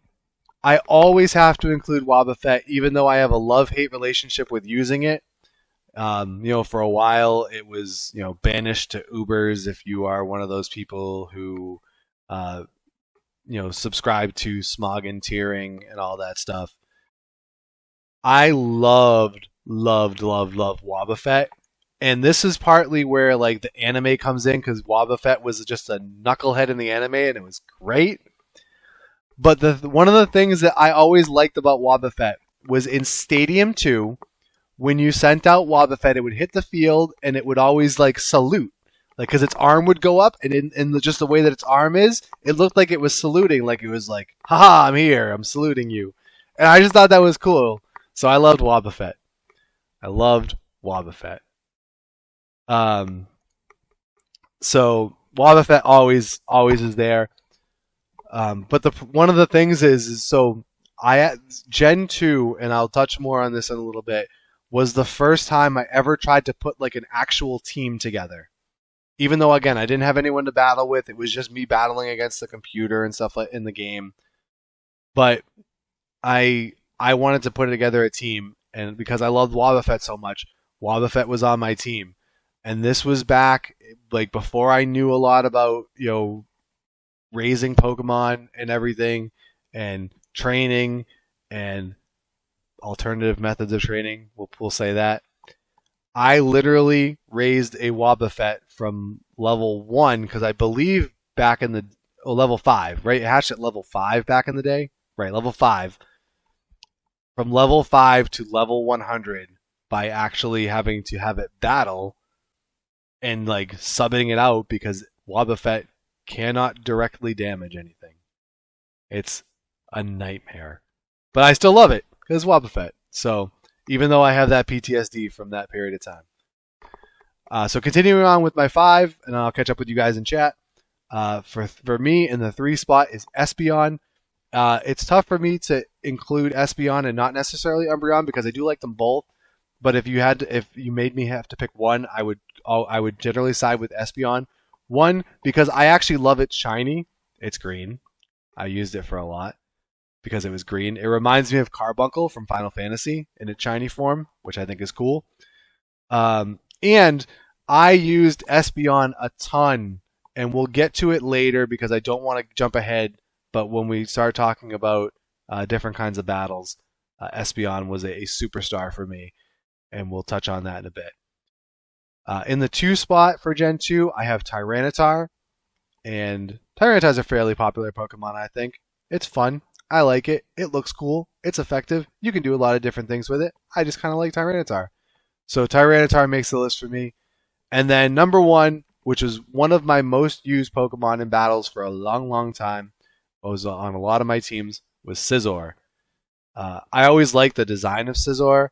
I always have to include Wobbuffet, even though I have a love-hate relationship with using it. For a while, it was banished to Ubers if you are one of those people who, subscribe to smog and tearing and all that stuff. I loved Wobbuffet. And this is partly where like the anime comes in, because Wobbuffet was just a knucklehead in the anime, and it was great. But one of the things that I always liked about Wobbuffet was in Stadium 2, when you sent out Wobbuffet, it would hit the field and it would always like salute, like because its arm would go up, and in just the way that its arm is, it looked like it was saluting, like it was like, haha, I'm here, I'm saluting you. And I just thought that was cool. So I loved Wobbuffet. So Wobbuffet always is there. But one of the things is so Gen 2, and I'll touch more on this in a little bit, was the first time I ever tried to put like an actual team together. Even though, again, I didn't have anyone to battle with, it was just me battling against the computer and stuff like in the game. But I wanted to put together a team, and because I loved Wobbuffet so much, Wobbuffet was on my team. And this was back like before I knew a lot about raising Pokemon and everything, and training and alternative methods of training. We'll say that. I literally raised a Wobbuffet from level 1, because I believe back in the level 5, right? It hatched at level 5 back in the day, right? Level 5. From level 5 to level 100 by actually having to have it battle and like subbing it out, because Wobbuffet cannot directly damage anything. It's a nightmare. But I still love it, because Wobbuffet. So, even though I have that PTSD from that period of time. So continuing on with my 5, and I'll catch up with you guys in chat. For me, in the 3 spot is Espeon. It's tough for me to include Espeon and not necessarily Umbreon, because I do like them both. But if you made me have to pick one, I would generally side with Espeon. One, because I actually love its shiny. It's green. I used it for a lot because it was green. It reminds me of Carbuncle from Final Fantasy in its shiny form, which I think is cool. And I used Espeon a ton, and we'll get to it later because I don't want to jump ahead. But when we start talking about different kinds of battles, Espeon was a superstar for me, and we'll touch on that in a bit. In the 2 spot for Gen 2, I have Tyranitar. And Tyranitar is a fairly popular Pokemon, I think. It's fun. I like it. It looks cool. It's effective. You can do a lot of different things with it. I just kind of like Tyranitar. So Tyranitar makes the list for me. And then number one, which is one of my most used Pokemon in battles for a long, long time, was on a lot of my teams, was Scizor. I always liked the design of Scizor.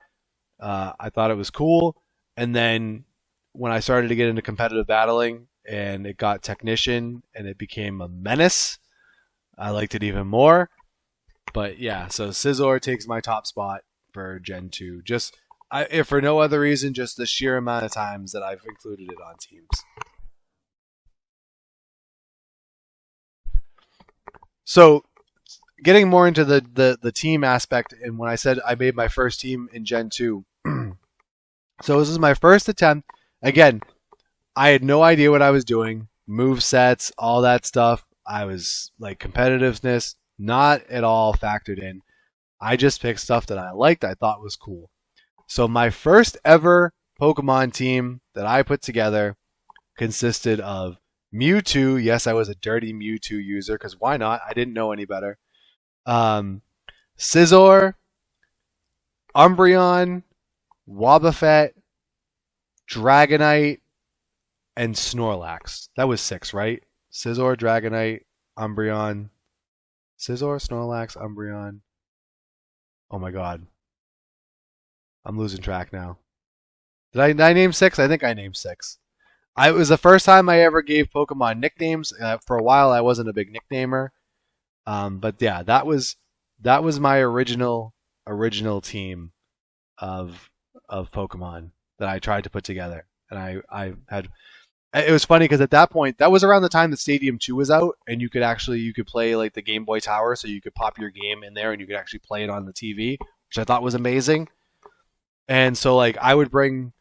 I thought it was cool. And then when I started to get into competitive battling and it got Technician and it became a menace, I liked it even more. But yeah, so Scizor takes my top spot for Gen 2. If for no other reason, just the sheer amount of times that I've included it on teams. So getting more into the team aspect, and when I said I made my first team in Gen 2, so this is my first attempt. Again, I had no idea what I was doing. Move sets, all that stuff. I was like competitiveness, not at all factored in. I just picked stuff that I liked, I thought was cool. So my first ever Pokemon team that I put together consisted of Mewtwo. Yes, I was a dirty Mewtwo user because why not? I didn't know any better. Scizor, Umbreon, Wobbuffet, Dragonite, and Snorlax. That was 6, right? Scizor, Dragonite, Umbreon, Scizor, Snorlax, Umbreon. Oh my god. I'm losing track now. Did I name 6? I think I named 6. It was the first time I ever gave Pokemon nicknames. For a while, I wasn't a big nicknamer. But yeah, that was my original team of Pokemon that I tried to put together. And I had. It was funny because at that point, that was around the time that Stadium 2 was out, and you could play like the Game Boy Tower, so you could pop your game in there and you could actually play it on the TV, which I thought was amazing. And so like I would bring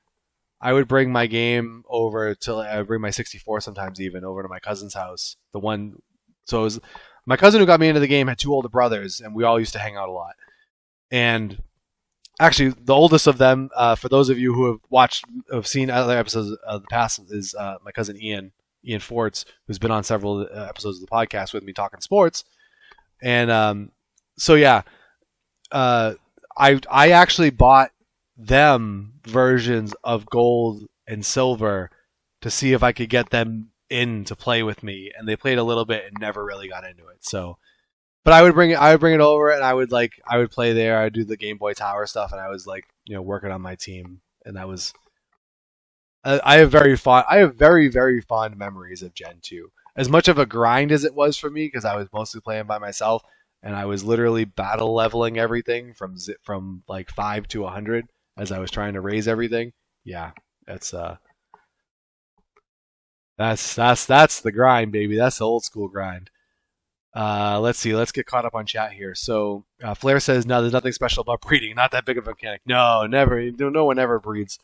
my game over to I would bring my 64 sometimes even over to my cousin's house. So it was my cousin who got me into the game had 2 older brothers, and we all used to hang out a lot. And actually, the oldest of them, for those of you who have seen other episodes of the past, is my cousin Ian Forts, who's been on several episodes of the podcast with me talking sports. And so yeah, I actually bought them versions of Gold and Silver to see if I could get them in to play with me, and they played a little bit and never really got into it. So. But I would bring it over, and I would play there. I'd do the Game Boy Tower stuff, and I was like, working on my team, and that was. I have very very fond memories of Gen 2. As much of a grind as it was for me, because I was mostly playing by myself, and I was literally battle leveling everything from like 5 to 100 as I was trying to raise everything. Yeah, that's the grind, baby. That's the old school grind. Let's see. Let's get caught up on chat here. So Flair says, no, there's nothing special about breeding. Not that big of a mechanic. No, never. No one ever breeds.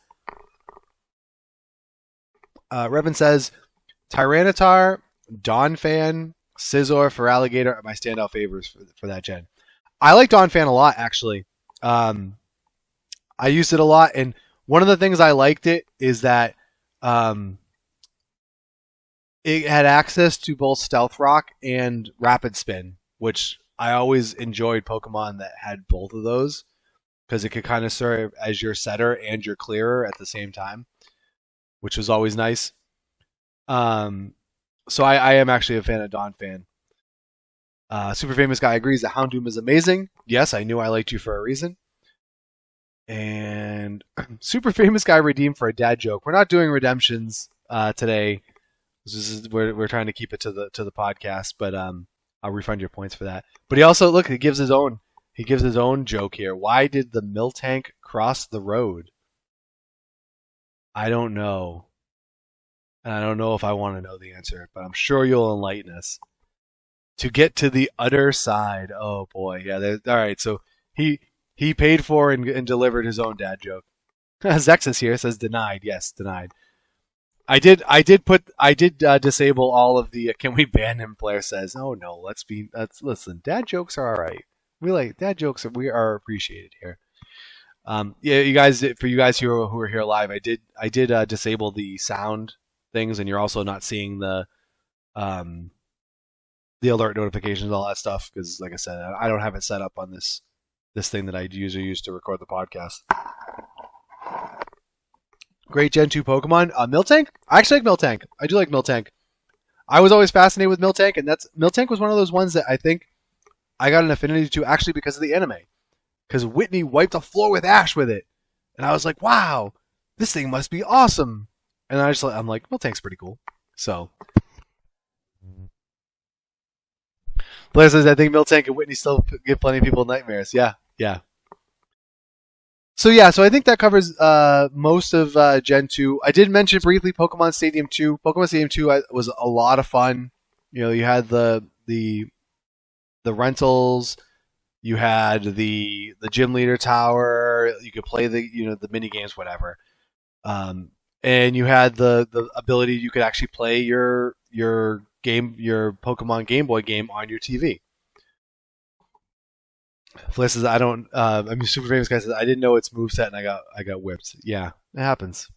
Revan says, Tyranitar, Donphan, Scizor, Feraligatr are my standout favorites for that gen. I like Donphan a lot, actually. I used it a lot, and one of the things I liked it is that it had access to both Stealth Rock and Rapid Spin, which I always enjoyed Pokemon that had both of those because it could kind of serve as your setter and your clearer at the same time, which was always nice. So I am actually a fan of Donphan. Super Famous Guy agrees that Houndoom is amazing. Yes, I knew I liked you for a reason. And Super Famous Guy redeemed for a dad joke. We're not doing redemptions today. We're trying to keep it to the podcast, but I'll refund your points for that. But he gives his own joke here. Why did the Miltank cross the road? I don't know. And I don't know if I want to know the answer, but I'm sure you'll enlighten us. To get to the other side. Oh boy, yeah. All right, so he paid for and delivered his own dad joke. Zexus here says denied. Yes, denied. I did disable all of the can we ban him? Blair says, oh no, listen. Dad jokes are all right. We like dad jokes. We are appreciated here. Yeah, you guys. For you guys who are here live, I did disable the sound things, and you're also not seeing the alert notifications, all that stuff, because like I said, I don't have it set up on this this thing that I usually use to record the podcast. Great Gen 2 Pokemon. Miltank? I actually like Miltank. I do like Miltank. I was always fascinated with Miltank, and Miltank was one of those ones that I think I got an affinity to actually because of the anime. Because Whitney wiped the floor with Ash with it. And I was like, wow, this thing must be awesome. And I'm like, Miltank's pretty cool. So, Blair says, I think Miltank and Whitney still give plenty of people nightmares. Yeah. So I think that covers most of Gen 2. I did mention briefly Pokemon Stadium 2. Pokemon Stadium 2 was a lot of fun. You had the rentals, you had the gym leader tower, you could play the mini games, whatever. And you had the ability you could actually play your Pokemon Game Boy game on your TV. Fliss says, Super Famous Guy says, I didn't know its moveset and I got whipped. Yeah, it happens.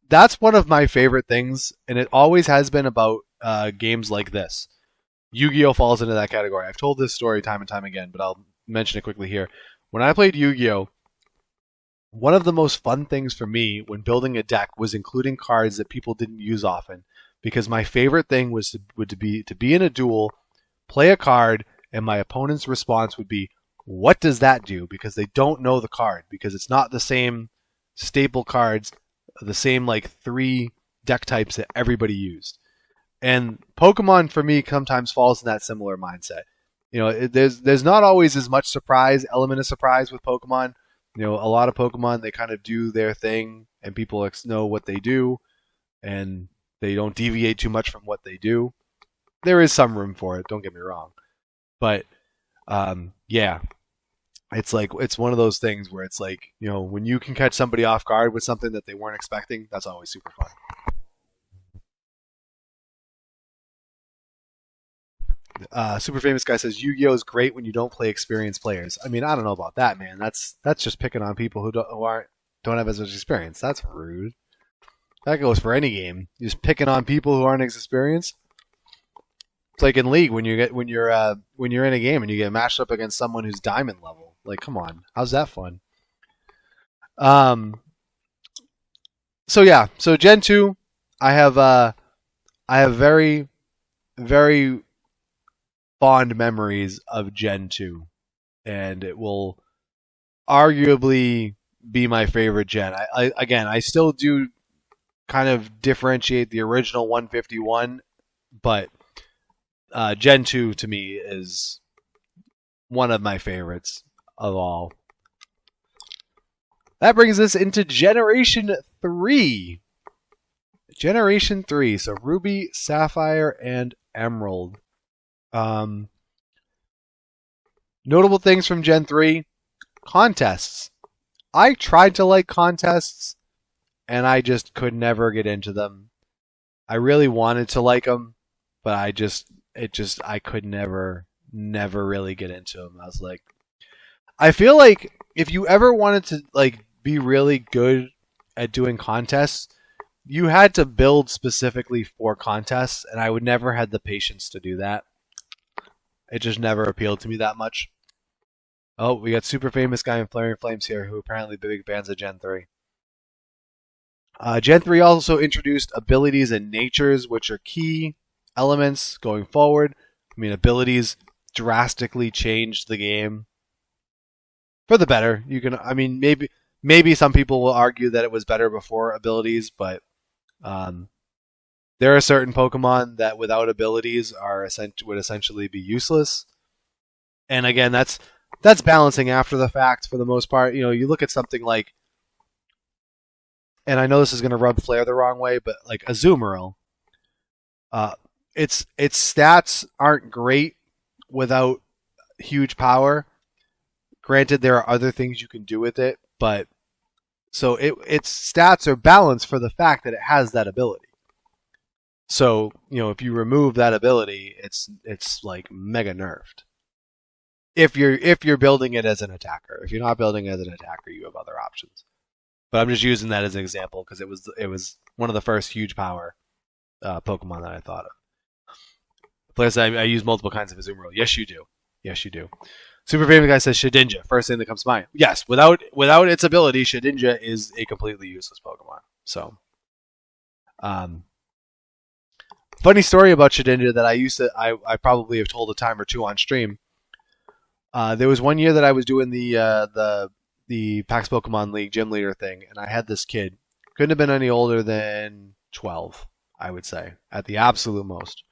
That's one of my favorite things, and it always has been about games like this. Yu-Gi-Oh! Falls into that category. I've told this story time and time again, but I'll mention it quickly here. When I played Yu-Gi-Oh!, one of the most fun things for me when building a deck was including cards that people didn't use often, because my favorite thing was to be in a duel, play a card, and my opponent's response would be, what does that do? Because they don't know the card, because it's not the same staple cards, the same like 3 deck types that everybody used. And Pokemon for me sometimes falls in that similar mindset. There's not always as much element of surprise with Pokemon. A lot of Pokemon, they kind of do their thing and people know what they do and they don't deviate too much from what they do. There is some room for it, don't get me wrong. But yeah, it's one of those things where it's like, when you can catch somebody off guard with something that they weren't expecting, that's always super fun. Super Famous Guy says Yu-Gi-Oh! Is great when you don't play experienced players. I mean, I don't know about that, man. That's just picking on people who don't have as much experience. That's rude. That goes for any game. You're just picking on people who aren't as experienced. It's like in League when you're in a game and you get matched up against someone who's diamond level. Like, come on, how's that fun? So Gen 2, I have very, very fond memories of Gen 2, and it will arguably be my favorite gen. I still do kind of differentiate the original 151, but Gen 2 to me is one of my favorites of all. That brings us into Generation 3. Generation 3, so Ruby, Sapphire, and Emerald. Notable things from Gen 3. Contests. I tried to like contests, and I just could never get into them. I really wanted to like them, but I could never really get into them. I was like, I feel like if you ever wanted to like be really good at doing contests, you had to build specifically for contests, and I would never had the patience to do that. It just never appealed to me that much. Oh, we got Super Famous Guy and Flaring Flames here, who apparently big fans of Gen 3. Gen 3 also introduced abilities and natures, which are key elements going forward. I mean, abilities drastically changed the game for the better. Maybe some people will argue that it was better before abilities, but there are certain Pokemon that without abilities would essentially be useless. And again, that's balancing after the fact for the most part. You look at something like, and I know this is going to rub Flair the wrong way, but like Azumarill, its stats aren't great without huge power. Granted, there are other things you can do with it, but so its stats are balanced for the fact that it has that ability. So, if you remove that ability, it's like mega nerfed. If you're building it as an attacker. If you're not building it as an attacker, you have other options. But I'm just using that as an example because it was one of the first huge power Pokemon that I thought of. Plus, I use multiple kinds of Azumarill. Yes, you do. Super Famous Guy says Shedinja. First thing that comes to mind. Yes, without its ability, Shedinja is a completely useless Pokemon. So, funny story about Shedinja that I probably have told a time or two on stream. There was one year that I was doing the PAX Pokemon League gym leader thing, and I had this kid. Couldn't have been any older than 12, I would say, at the absolute most.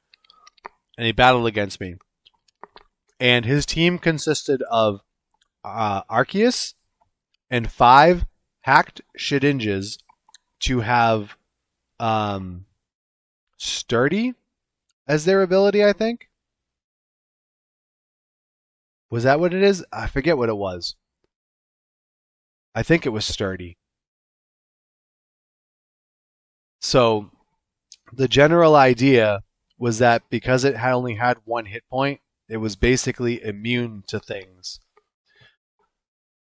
And he battled against me. And his team consisted of Aurethious and 5 hacked Shedinjas to have Sturdy as their ability, I think. Was that what it is? I forget what it was. I think it was Sturdy. So the general idea was that because it had only had 1 hit point, it was basically immune to things.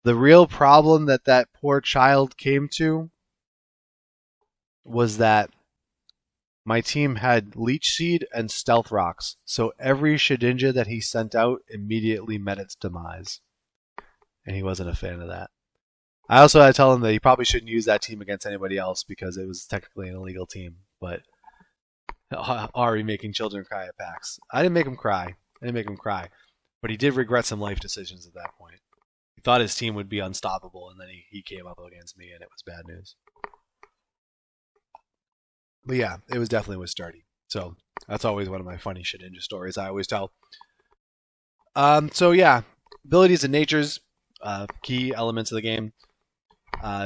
The real problem that poor child came to was that my team had Leech Seed and Stealth Rocks, so every Shedinja that he sent out immediately met its demise. And he wasn't a fan of that. I also had to tell him that he probably shouldn't use that team against anybody else because it was technically an illegal team. But Ari making children cry at PAX. I didn't make him cry. But he did regret some life decisions at that point. He thought his team would be unstoppable, and then he came up against me, and it was bad news. But yeah, it was definitely with Sturdy. So that's always one of my funny Shedinja stories I always tell. So yeah, abilities and natures, key elements of the game.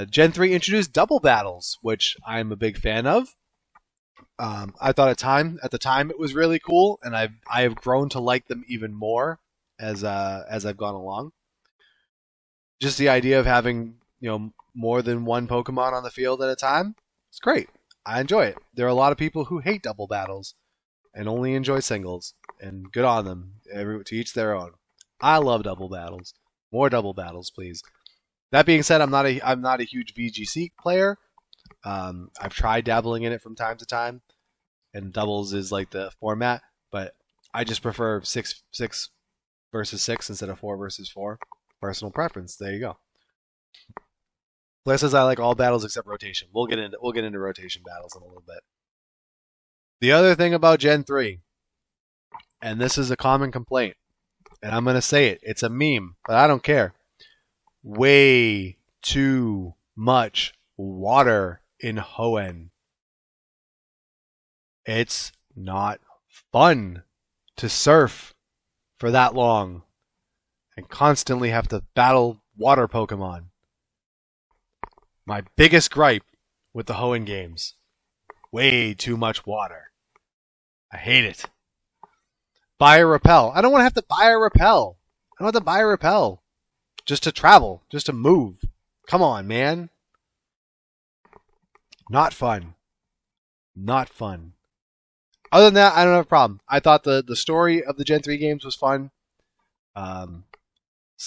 Gen 3 introduced double battles, which I'm a big fan of. I thought at the time it was really cool, and I have grown to like them even more as I've gone along. Just the idea of having more than one Pokemon on the field at a time, it's great. I enjoy it. There are a lot of people who hate double battles and only enjoy singles, and good on them. To each their own. I love double battles. More double battles, please. That being said, I'm not a huge VGC player. I've tried dabbling in it from time to time, and doubles is like the format, but I just prefer 6 versus 6 instead of 4 versus 4. Personal preference. There you go. Blair says I like all battles except rotation. We'll get into rotation battles in a little bit. The other thing about Gen 3, and this is a common complaint, and I'm going to say it. It's a meme, but I don't care. Way too much water in Hoenn. It's not fun to surf for that long and constantly have to battle water Pokemon. My biggest gripe with the Hoenn games. Way too much water. I hate it. Buy a repel. I don't want to have to buy a repel. I don't have to buy a repel. Just to travel. Just to move. Come on, man. Not fun. Not fun. Other than that, I don't have a problem. I thought the story of the Gen 3 games was fun.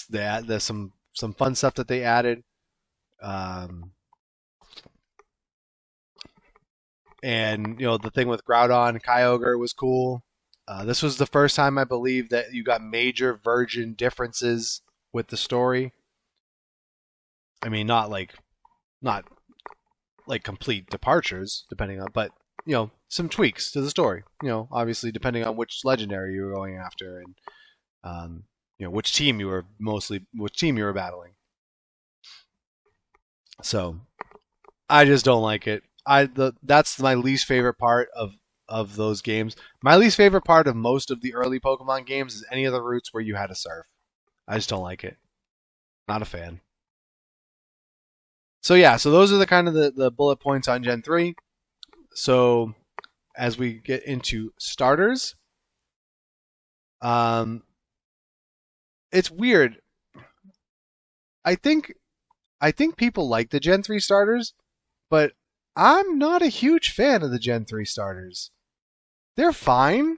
There's some fun stuff that they added. And the thing with Groudon and Kyogre was cool. This was the first time I believe that you got major version differences with the story. I mean, not like complete departures, depending on, but some tweaks to the story. Obviously depending on which legendary you were going after, and which team you were battling. So I just don't like it. That's my least favorite part of those games. My least favorite part of most of the early Pokemon games is any of the routes where you had to surf. I just don't like it. Not a fan. So yeah, so those are the kind of the bullet points on Gen 3. So as we get into starters, it's weird. I think people like the Gen 3 starters, but I'm not a huge fan of the Gen 3 starters. They're fine.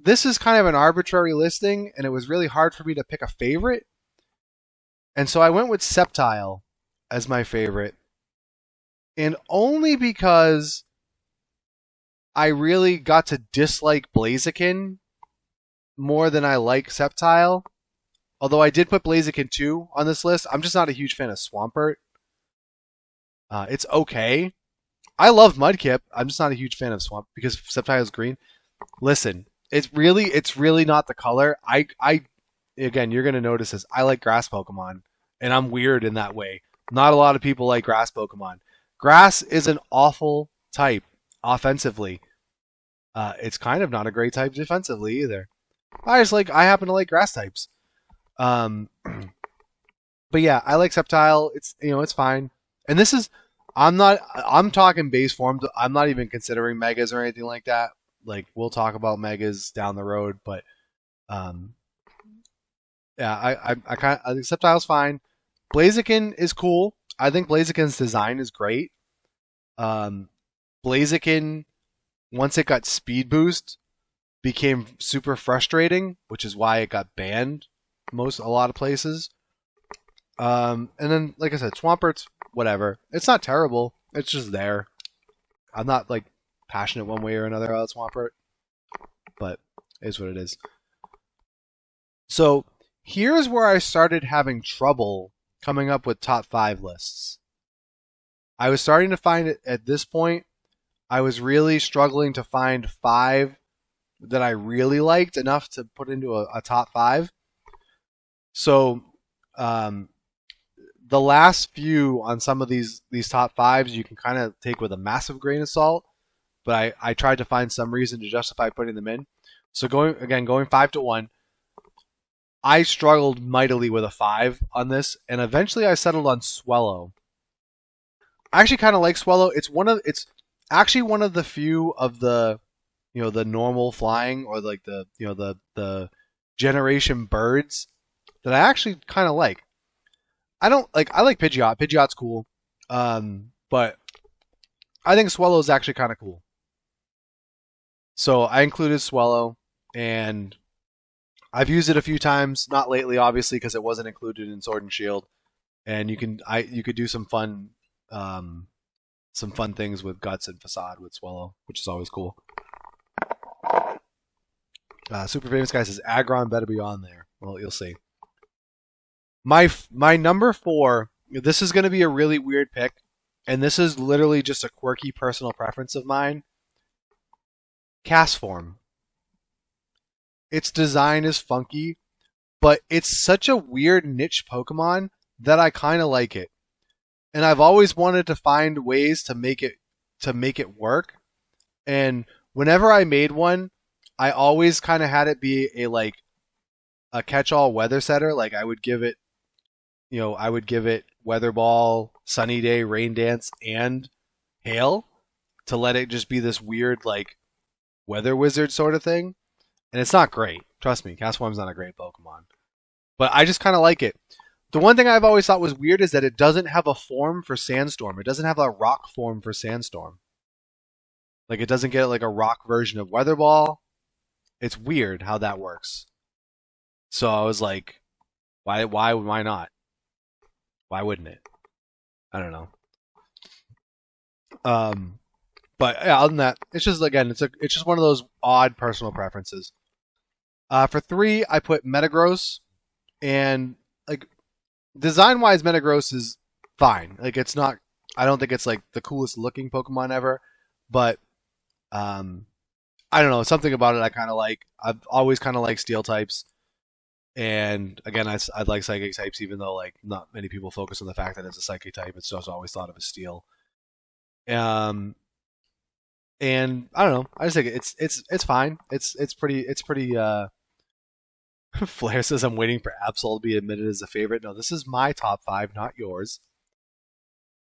This is kind of an arbitrary listing, and it was really hard for me to pick a favorite. And so I went with Sceptile as my favorite. And only because I really got to dislike Blaziken more than I like Sceptile. Although I did put Blaziken 2 on this list. I'm just not a huge fan of Swampert. It's okay. I love Mudkip. I'm just not a huge fan of Swamp because Sceptile's green. Listen, it's really not the color. I again, you're gonna notice this. I like grass Pokemon, and I'm weird in that way. Not a lot of people like grass Pokemon. Grass is an awful type offensively. It's kind of not a great type defensively either. I happen to like grass types. Um, but yeah, I like Sceptile. It's fine. And this is I'm talking base form. I'm not even considering megas or anything like that. Like we'll talk about megas down the road, but um, yeah, I think Sceptile's fine. Blaziken is cool. I think Blaziken's design is great. Um, Blaziken, once it got speed boost, became super frustrating, which is why it got banned a lot of places. And then, like I said, Swampert's whatever. It's not terrible. It's just there. I'm not like passionate one way or another about Swampert, but it is what it is. So here's where I started having trouble coming up with top 5 lists. I was starting to find it at this point. I was really struggling to find 5 that I really liked enough to put into a top 5. So the last few on some of these top 5s you can kind of take with a massive grain of salt, but I tried to find some reason to justify putting them in. So going 5 to 1, I struggled mightily with a 5 on this, and eventually I settled on Swellow. I actually kind of like Swellow. It's actually one of the few of the the normal flying or like the generation birds that I actually kind of like. I like Pidgeot. Pidgeot's cool. But I think Swellow is actually kind of cool. So I included Swellow, and I've used it a few times. Not lately, obviously, because it wasn't included in Sword and Shield. And you could do some fun things with Guts and Facade with Swellow, which is always cool. Super famous guy says Aggron better be on there. Well, you'll see. My number 4. This is going to be a really weird pick, and this is literally just a quirky personal preference of mine. Castform. Its design is funky, but it's such a weird niche Pokemon that I kind of like it, and I've always wanted to find ways to make it work. And whenever I made one, I always kind of had it be a catch-all weather setter. Like I would give it Weather Ball, Sunny Day, Rain Dance, and Hail to let it just be this weird like weather wizard sort of thing. And it's not great. Trust me, Castform's not a great Pokemon. But I just kind of like it. The one thing I've always thought was weird is that it doesn't have a form for Sandstorm. It doesn't have a rock form for Sandstorm. Like it doesn't get like a rock version of Weather Ball. It's weird how that works. So I was like, why not? Why wouldn't it? I don't know. But yeah, other than that, it's just it's just one of those odd personal preferences. For 3, I put Metagross, and like design wise, Metagross is fine. Like it's not. I don't think it's like the coolest looking Pokemon ever, but I don't know. Something about it I kind of like. I've always kind of liked Steel types. And again, I'd like Psychic types, even though like not many people focus on the fact that it's a Psychic type. It's just always thought of as Steel. And I don't know. I just think it's fine. It's pretty. Flair says I'm waiting for Absol to be admitted as a favorite. No, this is my top 5, not yours.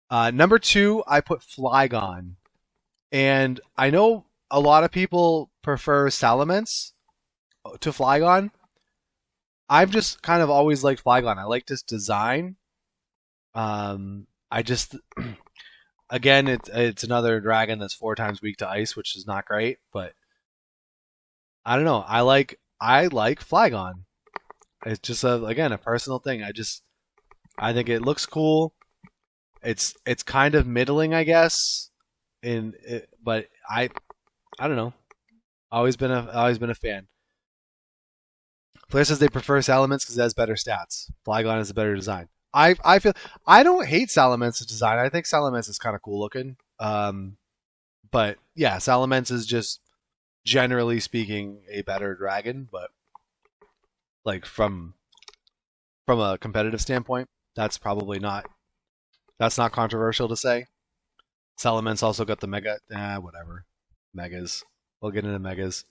Number 2, I put Flygon, and I know a lot of people prefer Salamence to Flygon. I've just kind of always liked Flygon. I liked its design. I just, again, it's another dragon that's 4 times weak to ice, which is not great. But I don't know. I like Flygon. It's just a personal thing. I think it looks cool. It's kind of middling, I guess. But I don't know. Always been a fan. Flair says they prefer Salamence because it has better stats. Flygon is a better design. I feel I don't hate Salamence's design. I think Salamence is kind of cool looking. But yeah, Salamence is just generally speaking a better dragon. But like from a competitive standpoint, that's not controversial to say. Salamence also got the mega. Whatever. Megas. We'll get into megas.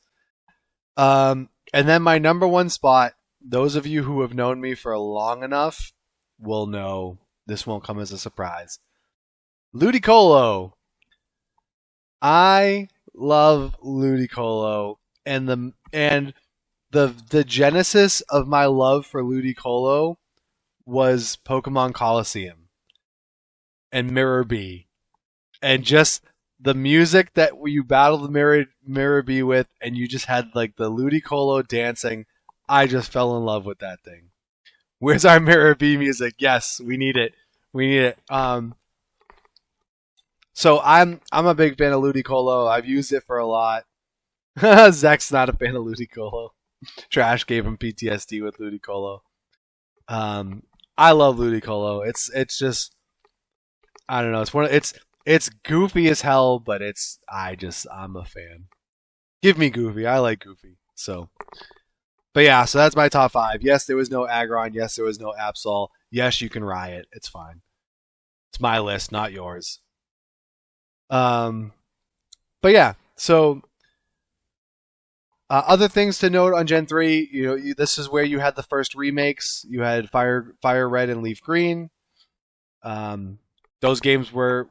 And then my number one spot. Those of you who have known me for long enough will know this won't come as a surprise. Ludicolo. I love Ludicolo, and the genesis of my love for Ludicolo was Pokemon Coliseum and Mirror B, and just the music that you battled the Mirror B with, and you just had like the Ludicolo dancing. I just fell in love with that thing. Where's our Mirror B music? Yes, we need it. We need it. So I'm a big fan of Ludicolo. I've used it for a lot. Zach's not a fan of Ludicolo. Trash gave him PTSD with Ludicolo. I love Ludicolo. It's just I don't know. It's goofy as hell, but I'm a fan. Give me Goofy. I like Goofy. So, but yeah, so that's my top 5. Yes, there was no Aggron. Yes, there was no Absol. Yes, you can riot. It's fine. It's my list, not yours. But yeah, so other things to note on Gen 3, this is where you had the first remakes. You had Fire Red and Leaf Green. Those games were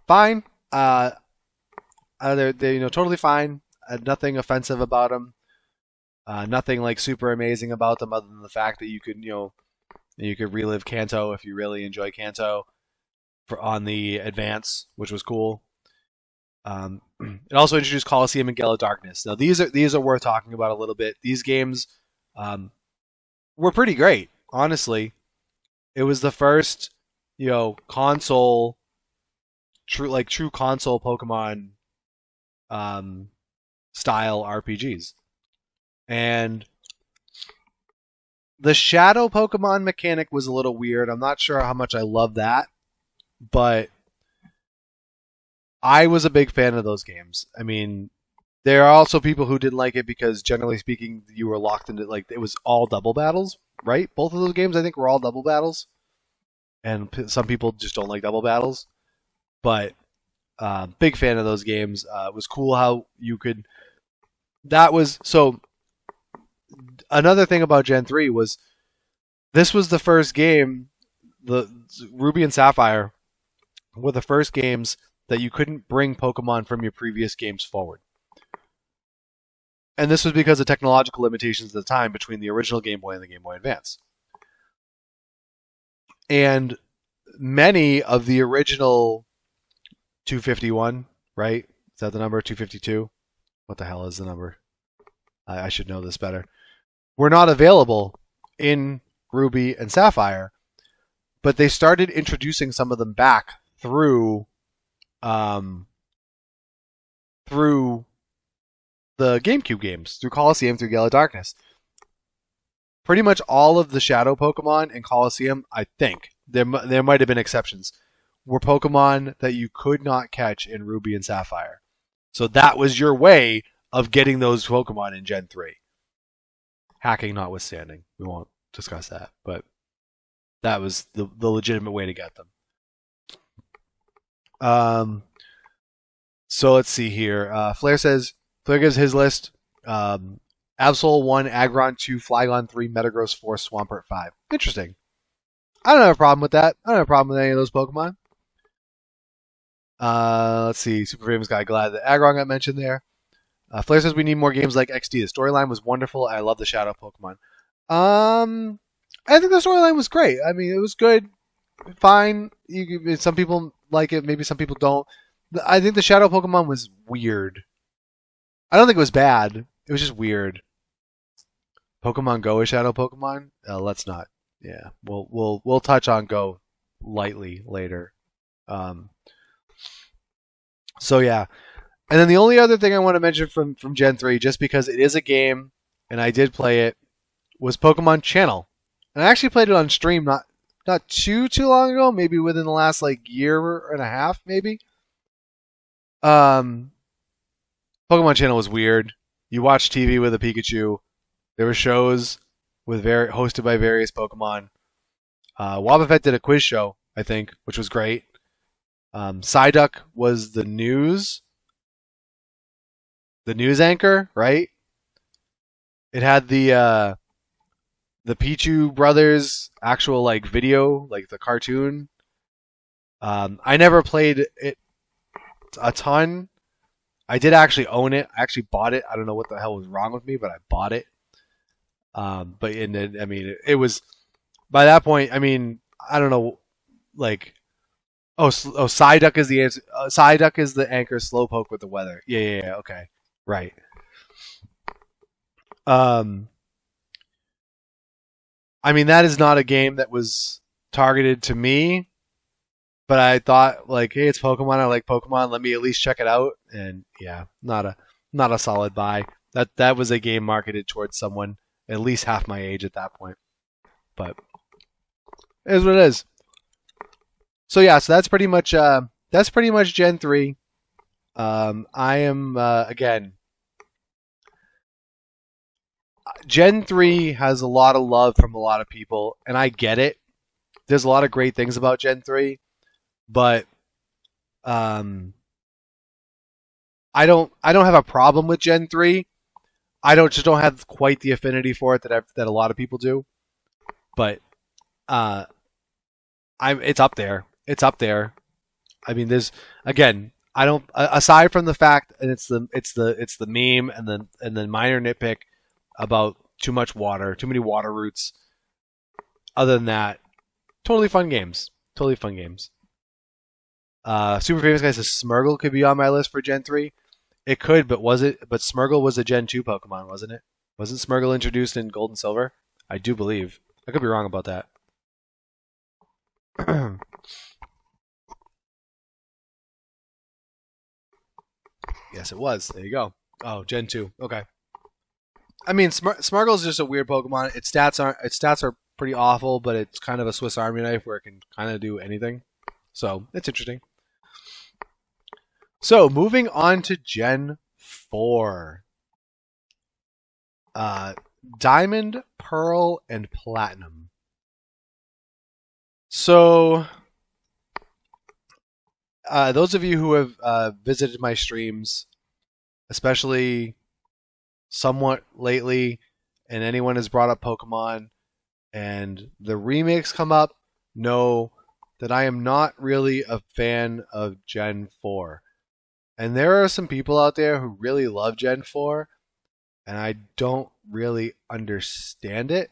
fine. They're totally fine. Nothing offensive about them. Nothing like super amazing about them, other than the fact that you could relive Kanto if you really enjoy Kanto on the Advance, which was cool. It also introduced Coliseum and Gale of Darkness. Now these are worth talking about a little bit. These games were pretty great, honestly. It was the first console true console Pokemon style RPGs. And the Shadow Pokemon mechanic was a little weird. I'm not sure how much I love that, but I was a big fan of those games. I mean, there are also people who didn't like it because, generally speaking, you were locked into it was all double battles, right? Both of those games, I think, were all double battles, and some people just don't like double battles. But big fan of those games. It was cool how you could. That was so. Another thing about Gen 3 was this was the first game. The Ruby and Sapphire were the first games that you couldn't bring Pokemon from your previous games forward. And this was because of technological limitations at the time between the original Game Boy and the Game Boy Advance. And many of the original 251, right? Is that the number? 252? What the hell is the number? I should know this better. Were not available in Ruby and Sapphire, but they started introducing some of them back through the GameCube games, through Coliseum, through Gale of Darkness. Pretty much all of the Shadow Pokemon in Coliseum, I think, there might have been exceptions, were Pokemon that you could not catch in Ruby and Sapphire. So that was your way of getting those Pokemon in Gen 3. Hacking notwithstanding. We won't discuss that, but that was the legitimate way to get them. So let's see here. Flair gives his list. Absol 1, Aggron 2, Flygon 3, Metagross 4, Swampert 5. Interesting. I don't have a problem with that. I don't have a problem with any of those Pokemon. Let's see. Super Famous Guy, glad that Aggron got mentioned there. Flair says we need more games like XD. The storyline was wonderful. I love the Shadow Pokemon. I think the storyline was great. I mean, it was good. Fine. Some people like it. Maybe some people don't. I think the Shadow Pokemon was weird. I don't think it was bad. It was just weird. Pokemon Go is Shadow Pokemon? Let's not. Yeah, we'll touch on Go lightly later. So yeah, and then the only other thing I want to mention from Gen 3, just because it is a game and I did play it, was Pokemon Channel, and I actually played it on stream not too long ago, maybe within the last like year and a half, maybe. Um, Pokemon Channel was weird. You watch TV with a Pikachu. There were shows with hosted by various Pokemon. Wobbuffet did a quiz show, I think, which was great. Psyduck was the news anchor, right? It had the Pichu brothers actual like video, like the cartoon. I never played it a ton. I did actually own it. I actually bought it. I don't know what the hell was wrong with me, but I bought it. But and then, I mean, it was by that point. I mean, I don't know, like, Psyduck is the answer. Psyduck is the anchor. Slowpoke with the weather. Yeah. Okay, right. I mean, that is not a game that was targeted to me, but I thought like, hey, it's Pokemon. I like Pokemon. Let me at least check it out. And yeah, not a solid buy. That was a game marketed towards someone at least half my age at that point. But it is what it is. So yeah, so that's pretty much Gen 3. I am again. Gen 3 has a lot of love from a lot of people, and I get it. There's a lot of great things about Gen 3, but I don't have a problem with Gen 3. I just don't have quite the affinity for it that a lot of people do. But it's up there. It's up there. I mean, there's again. I don't aside from the fact, and it's the meme and then minor nitpick about too much water, too many water routes. Other than that, totally fun games. Totally fun games. Super famous guy says Smeargle could be on my list for Gen 3. It could, but was it? But Smeargle was a Gen 2 Pokemon, wasn't it? Wasn't Smeargle introduced in Gold and Silver? I do believe. I could be wrong about that. Yes, it was. There you go. Oh, Gen 2. Okay. I mean, Smeargle is just a weird Pokemon. Its stats are pretty awful, but it's kind of a Swiss Army knife where it can kind of do anything. So it's interesting. So moving on to Gen 4. Diamond, Pearl, and Platinum. So those of you who have visited my streams, especially somewhat lately, and anyone has brought up Pokemon and the remakes come up, know that I am not really a fan of Gen 4. And there are some people out there who really love Gen 4, and I don't really understand it.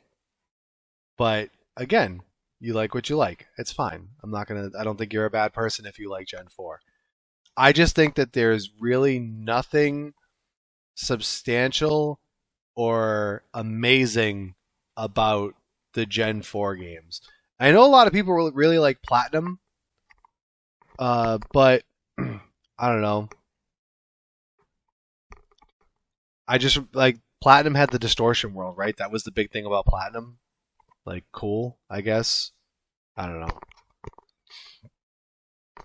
But again, you like what you like. It's fine. I don't think you're a bad person if you like Gen 4. I just think that there's really nothing substantial or amazing about the Gen 4 games. I know a lot of people really like Platinum, but I don't know. I just like Platinum had the distortion world, right? That was the big thing about Platinum. Like, cool, I guess. I don't know.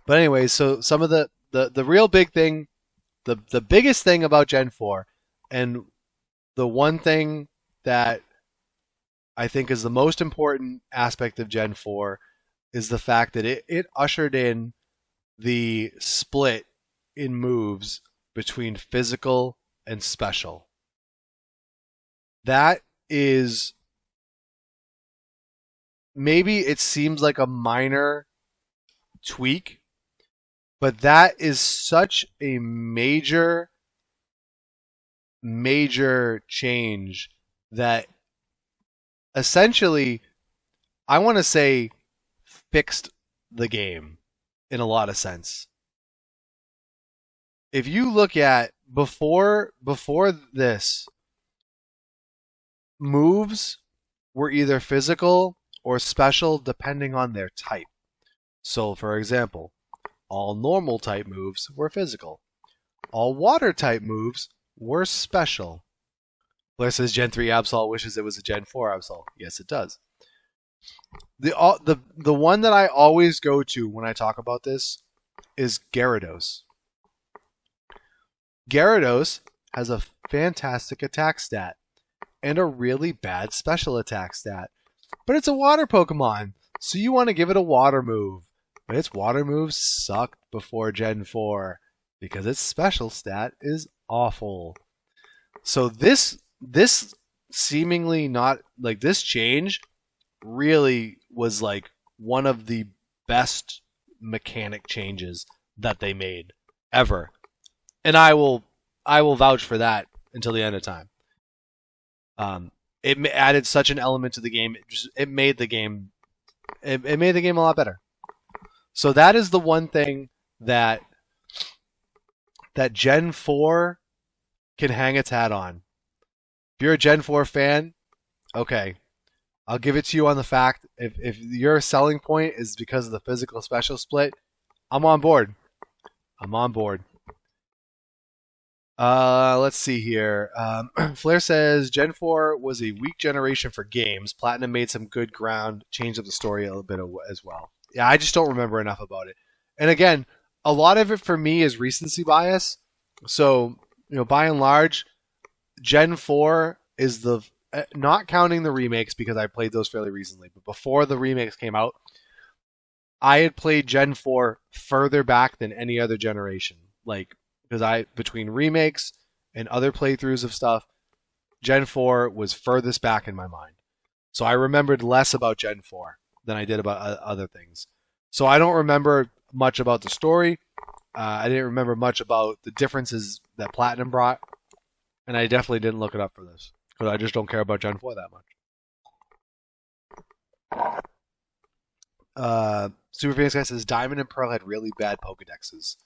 But anyway, so some of the real big thing, the biggest thing about Gen 4, and the one thing that I think is the most important aspect of Gen 4 is the fact that it ushered in the split in moves between physical and special. That is, maybe it seems like a minor tweak, but that is such a major change that essentially, I want to say, fixed the game in a lot of sense. If you look at before this, moves were either physical or special depending on their type. So, for example, all normal type moves were physical. All water type moves were special. Blair says Gen 3 Absol wishes it was a Gen 4 Absol. Yes, it does. The one that I always go to when I talk about this is Gyarados. Gyarados has a fantastic attack stat and a really bad special attack stat. But it's a water Pokemon, so you want to give it a water move. But its water moves sucked before Gen 4 because its special stat is awful. So this seemingly not like this change really was like one of the best mechanic changes that they made ever. And I will vouch for that until the end of time. It added such an element to the game. It made the game a lot better. So that is the one thing that Gen 4 can hang its hat on. If you're a Gen 4 fan, okay, I'll give it to you on the fact if your selling point is because of the physical special split, I'm on board. Let's see here. Flair says Gen 4 was a weak generation for games. Platinum made some good ground, changed up the story a little bit as well. Yeah, I just don't remember enough about it. And again, a lot of it for me is recency bias. So, by and large, Gen 4 is not counting the remakes because I played those fairly recently, but before the remakes came out, I had played Gen 4 further back than any other generation. Because between remakes and other playthroughs of stuff, Gen 4 was furthest back in my mind. So I remembered less about Gen 4 than I did about other things. So I don't remember much about the story. I didn't remember much about the differences that Platinum brought. And I definitely didn't look it up for this. Because I just don't care about Gen 4 that much. Super Famous Guy says Diamond and Pearl had really bad Pokedexes.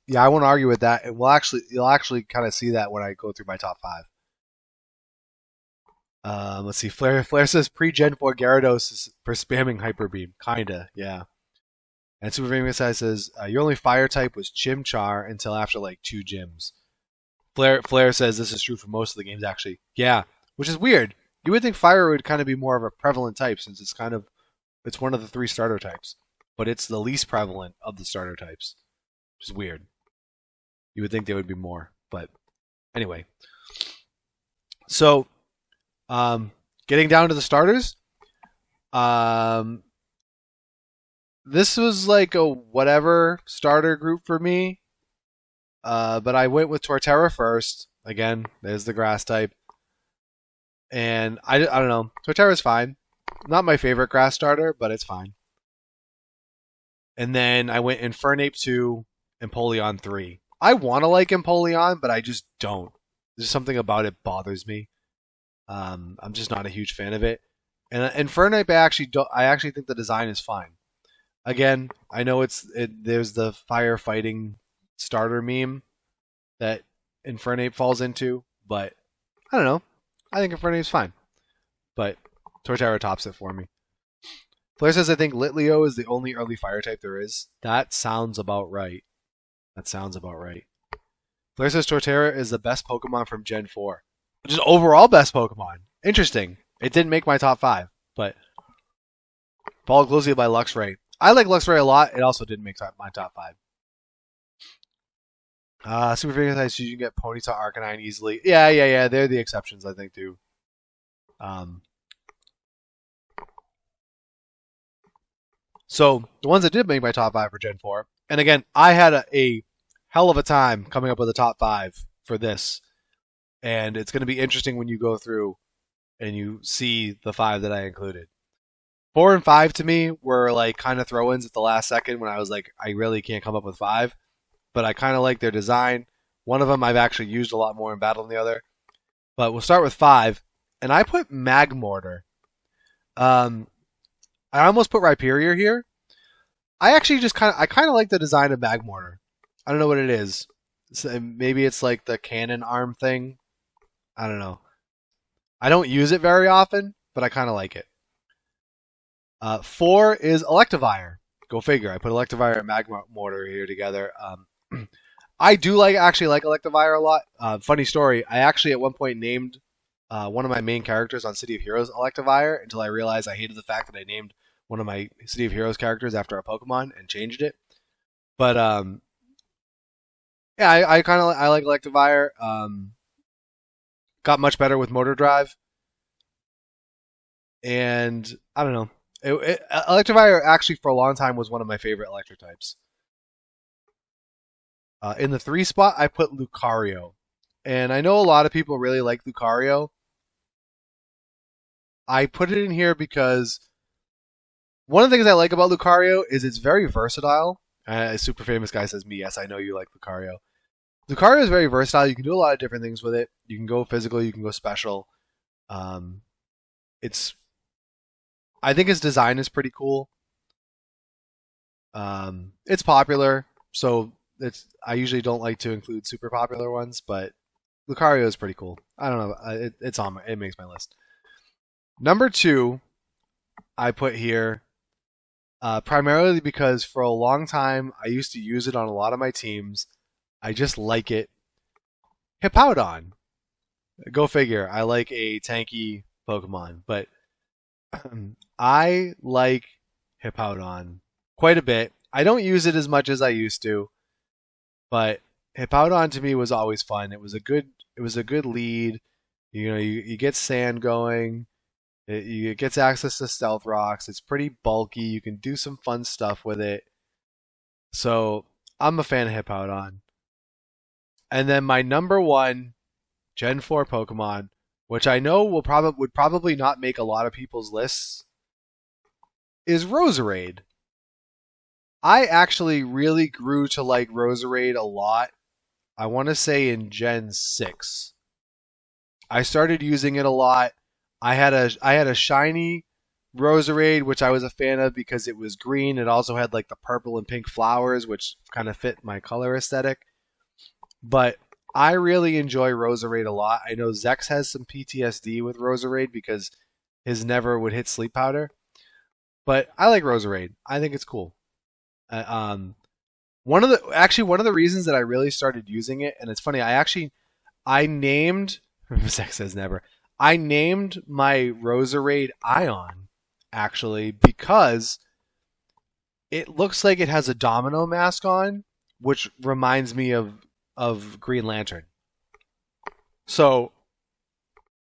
Yeah, I won't argue with that. And you'll actually kind of see that when I go through my top 5. Let's see. Flair says pre-Gen 4 Gyarados is for spamming Hyper Beam. Kinda, yeah. And Super Famous Guy says your only fire type was Chimchar until after like 2 gyms. Flair says this is true for most of the games actually. Yeah, which is weird. You would think fire would kind of be more of a prevalent type since it's one of the 3 starter types, but it's the least prevalent of the starter types, which is weird. You would think there would be more, but anyway. So, getting down to the starters, this was like a whatever starter group for me. But I went with Torterra first. Again, there's the grass type. And I don't know. Torterra's fine. Not my favorite grass starter, but it's fine. And then I went Infernape 2, Empoleon 3. I want to like Empoleon, but I just don't. There's something about it bothers me. I'm just not a huge fan of it. And Infernape, I actually think the design is fine. Again, I know there's the firefighting starter meme that Infernape falls into, but I don't know. I think Infernape's fine. But Torterra tops it for me. Flair says I think Litleo is the only early fire type there is. That sounds about right. Flair says Torterra is the best Pokemon from Gen 4. Which is overall best Pokemon. Interesting. It didn't make my top 5, but followed closely by Luxray. I like Luxray a lot. It also didn't make my top 5. Super Famous Guy says you can get Ponyta Arcanine easily. Yeah. They're the exceptions, I think, too. So the ones that did make my top 5 for Gen 4, and again, I had a hell of a time coming up with a top 5 for this, and it's going to be interesting when you go through and you see the 5 that I included. 4 and 5 to me were like kind of throw-ins at the last second when I was like, I really can't come up with 5, but I kind of like their design. One of them I've actually used a lot more in battle than the other, but we'll start with 5, and I put Magmortar. I almost put Rhyperior here. I actually kind of like the design of Magmortar. I don't know what it is. Maybe it's like the cannon arm thing. I don't know. I don't use it very often, but I kind of like it. 4 is Electivire. Go figure. I put Electivire and Magmortar here together. I do actually like Electivire a lot. Funny story. I actually at one point named one of my main characters on City of Heroes Electivire until I realized I hated the fact that I named one of my City of Heroes characters after a Pokemon and changed it. But yeah, I kind of I like Electivire. Got much better with Motor Drive, and I don't know. Electivire actually for a long time was one of my favorite electric types. In the 3 spot, I put Lucario. And I know a lot of people really like Lucario. I put it in here because one of the things I like about Lucario is it's very versatile. A super famous guy says me, yes, I know you like Lucario. Lucario is very versatile. You can do a lot of different things with it. You can go physical, you can go special. It's, I think his design is pretty cool. It's popular, so I usually don't like to include super popular ones, but Lucario is pretty cool. I don't know. It makes my list. Number 2, I put here primarily because for a long time I used to use it on a lot of my teams. I just like it. Hippowdon. Go figure. I like a tanky Pokemon, but I like Hippowdon quite a bit. I don't use it as much as I used to, but Hippowdon to me was always fun. It was a good lead. You know, you get sand going. It gets access to stealth rocks. It's pretty bulky. You can do some fun stuff with it. So I'm a fan of Hippowdon. And then my number 1 Gen 4 Pokemon, which I know would probably not make a lot of people's lists, is Roserade. I actually really grew to like Roserade a lot. I want to say in Gen 6. I started using it a lot. I had a shiny Roserade, which I was a fan of because it was green. It also had like the purple and pink flowers, which kind of fit my color aesthetic. But I really enjoy Roserade a lot. I know Zex has some PTSD with Roserade because his never would hit Sleep Powder. But I like Roserade. I think it's cool. One of the reasons that I really started using it, and it's funny, I named Zex says never. I named my Roserade Ion actually because it looks like it has a domino mask on, which reminds me of Green Lantern. So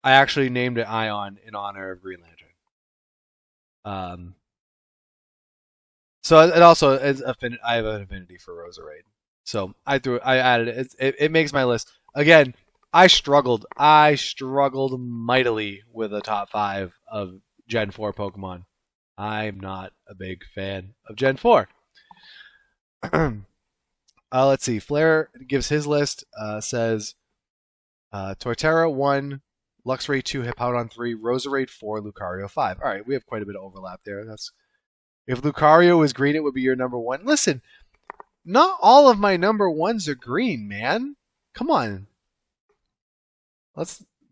I actually named it Ion in honor of Green Lantern. So it also is I have an affinity for Roserade. So I added it. It makes my list. Again, I struggled mightily with a top 5 of Gen 4 Pokemon. I'm not a big fan of Gen 4. Let's see. Flair gives his list. Says Torterra 1, Luxray 2, Hippowdon 3, Roserade 4, Lucario 5. All right, we have quite a bit of overlap there. If Lucario was green, it would be your number 1. Listen, not all of my number 1s are green, man. Come on.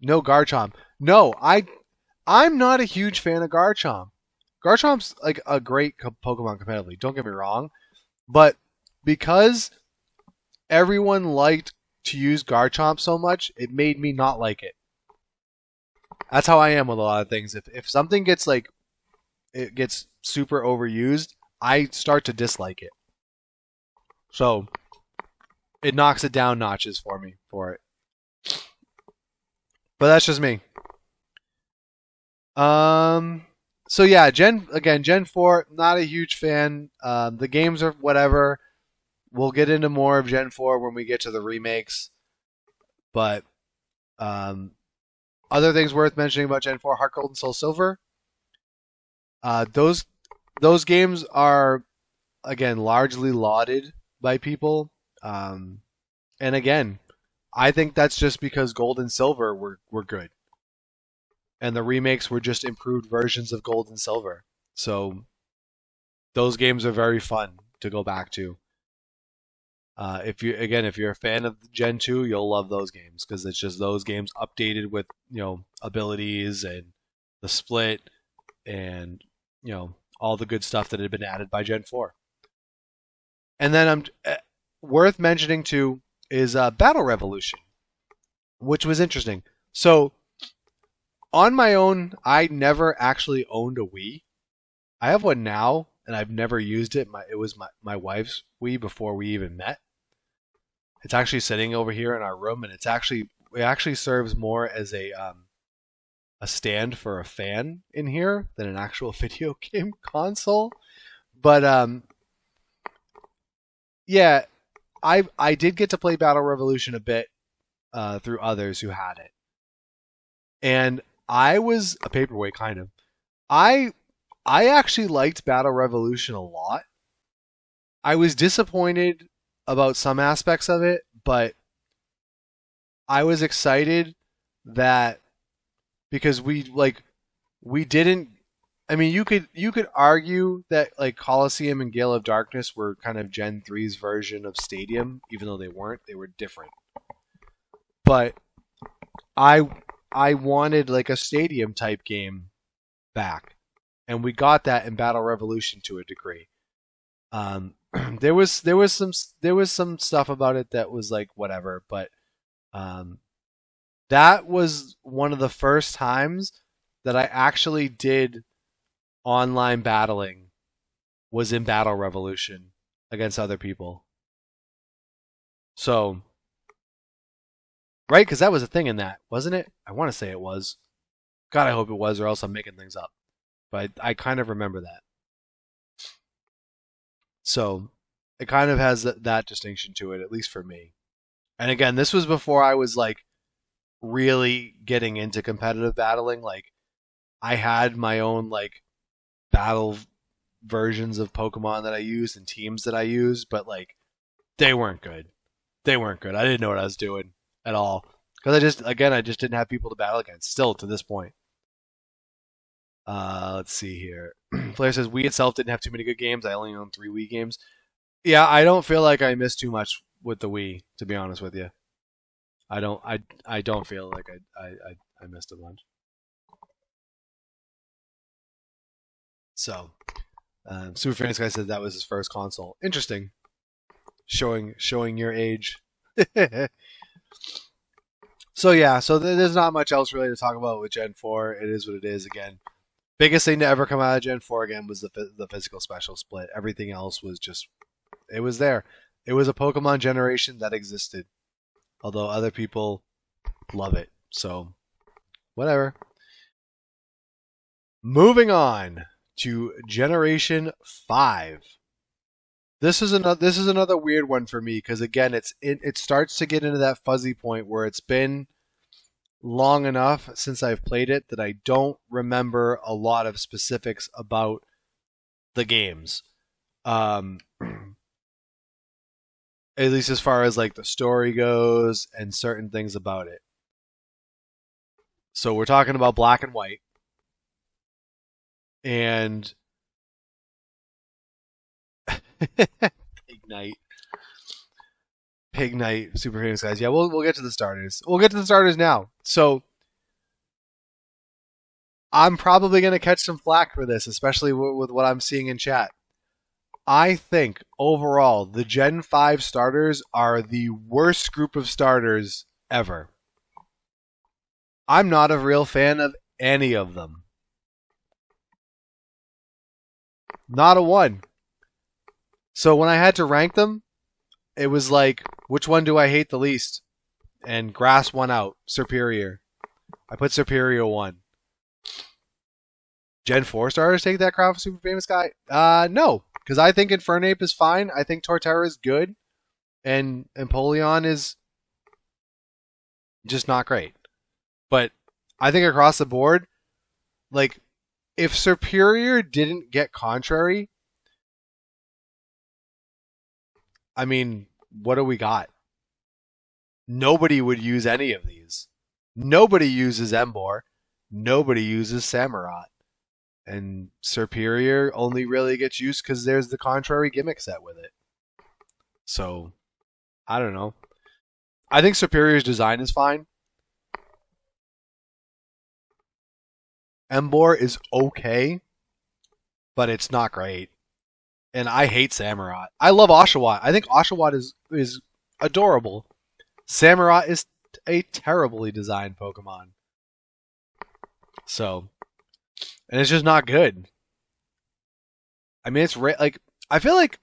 No Garchomp. No, I'm not a huge fan of Garchomp. Garchomp's like a great Pokemon competitively. Don't get me wrong, but because everyone liked to use Garchomp so much, it made me not like it. That's how I am with a lot of things. If something gets it gets super overused, I start to dislike it. So it knocks it down notches for me for it. But that's just me. So yeah, Gen 4, not a huge fan. The games are whatever. We'll get into more of Gen 4 when we get to the remakes. But other things worth mentioning about Gen 4, Heart Gold and Soul Silver. Those games are, again, largely lauded by people. And again, I think that's just because Gold and Silver were good. And the remakes were just improved versions of Gold and Silver. So those games are very fun to go back to. If you're a fan of Gen 2, you'll love those games because it's just those games updated with, abilities and the split and, all the good stuff that had been added by Gen 4. And then worth mentioning too is Battle Revolution, which was interesting. So on my own, I never actually owned a Wii. I have one now, and I've never used it. It was my wife's Wii before we even met. It's actually sitting over here in our room, and it actually serves more as a stand for a fan in here than an actual video game console. But yeah, I did get to play Battle Revolution a bit through others who had it, and I was a paperweight kind of. I actually liked Battle Revolution a lot. I was disappointed about some aspects of it, but I was excited that because we didn't. I mean, you could argue that like Coliseum and Gale of Darkness were kind of Gen 3's version of Stadium, even though they weren't. They were different. But I wanted like a Stadium type game back, and we got that in Battle Revolution to a degree. There was some stuff about it that was like whatever, but that was one of the first times that I actually did online battling was in Battle Revolution against other people. So, right? Because that was a thing in that, wasn't it? I want to say it was. God, I hope it was, or else I'm making things up. But I kind of remember that. So, it kind of has that distinction to it, at least for me. And again, this was before I was like really getting into competitive battling. Like, I had my own like battle versions of Pokemon that I used and teams that I used, but like they weren't good. They weren't good. I didn't know what I was doing at all because I just didn't have people to battle against. Still to this point. Let's see here. Flair says Wii itself didn't have too many good games. I only own 3 Wii games. Yeah, I don't feel like I missed too much with the Wii, to be honest with you. I don't feel like I missed a bunch. So, Super Famous Guy said that was his first console. Interesting. Showing your age. So yeah, so there's not much else really to talk about with Gen 4. It is what it is again. Biggest thing to ever come out of Gen 4 again was the physical special split. Everything else was just, it was there. It was a Pokemon generation that existed. Although other people love it. So, whatever. Moving on to Generation 5. This is another weird one for me because again, it starts to get into that fuzzy point where it's been long enough since I've played it that I don't remember a lot of specifics about the games. At least as far as like the story goes and certain things about it. So we're talking about Black and White. And Ignite, Super Famous Guys. Yeah, we'll get to the starters. We'll get to the starters now. So I'm probably going to catch some flack for this, especially with what I'm seeing in chat. I think overall the Gen 5 starters are the worst group of starters ever. I'm not a real fan of any of them. Not a one. So when I had to rank them, it was like, which one do I hate the least? And Grass won out. Superior. I put Superior 1. Gen 4 starters take that crown for Super Famous Guy? No. Because I think Infernape is fine. I think Torterra is good. And Empoleon is just not great. But I think across the board, like, if Superior didn't get Contrary, I mean, what do we got? Nobody would use any of these. Nobody uses Emboar. Nobody uses Samurott. And Superior only really gets used because there's the Contrary gimmick set with it. So, I don't know. I think Superior's design is fine. Emboar is okay, but it's not great. and I hate Samurott. I love Oshawott. I think Oshawott is adorable. Samurott is a terribly designed Pokemon. So, and it's just not good. I mean, it's like I feel like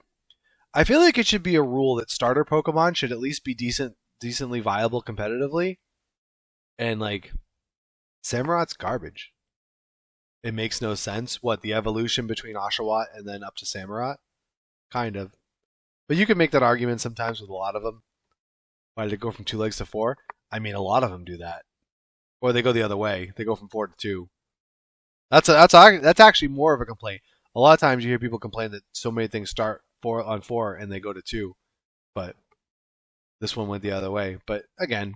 I feel like it should be a rule that starter Pokemon should at least be decently viable competitively, and like Samurott's garbage. It makes no sense. What, the evolution between Oshawott and then up to Samurott? Kind of. But you can make that argument sometimes with a lot of them. Why did it go from 2 legs to 4? I mean, a lot of them do that. Or they go the other way. They go from 4 to 2. That's actually more of a complaint. A lot of times you hear people complain that so many things start 4 on 4 and they go to 2. But this one went the other way. But again,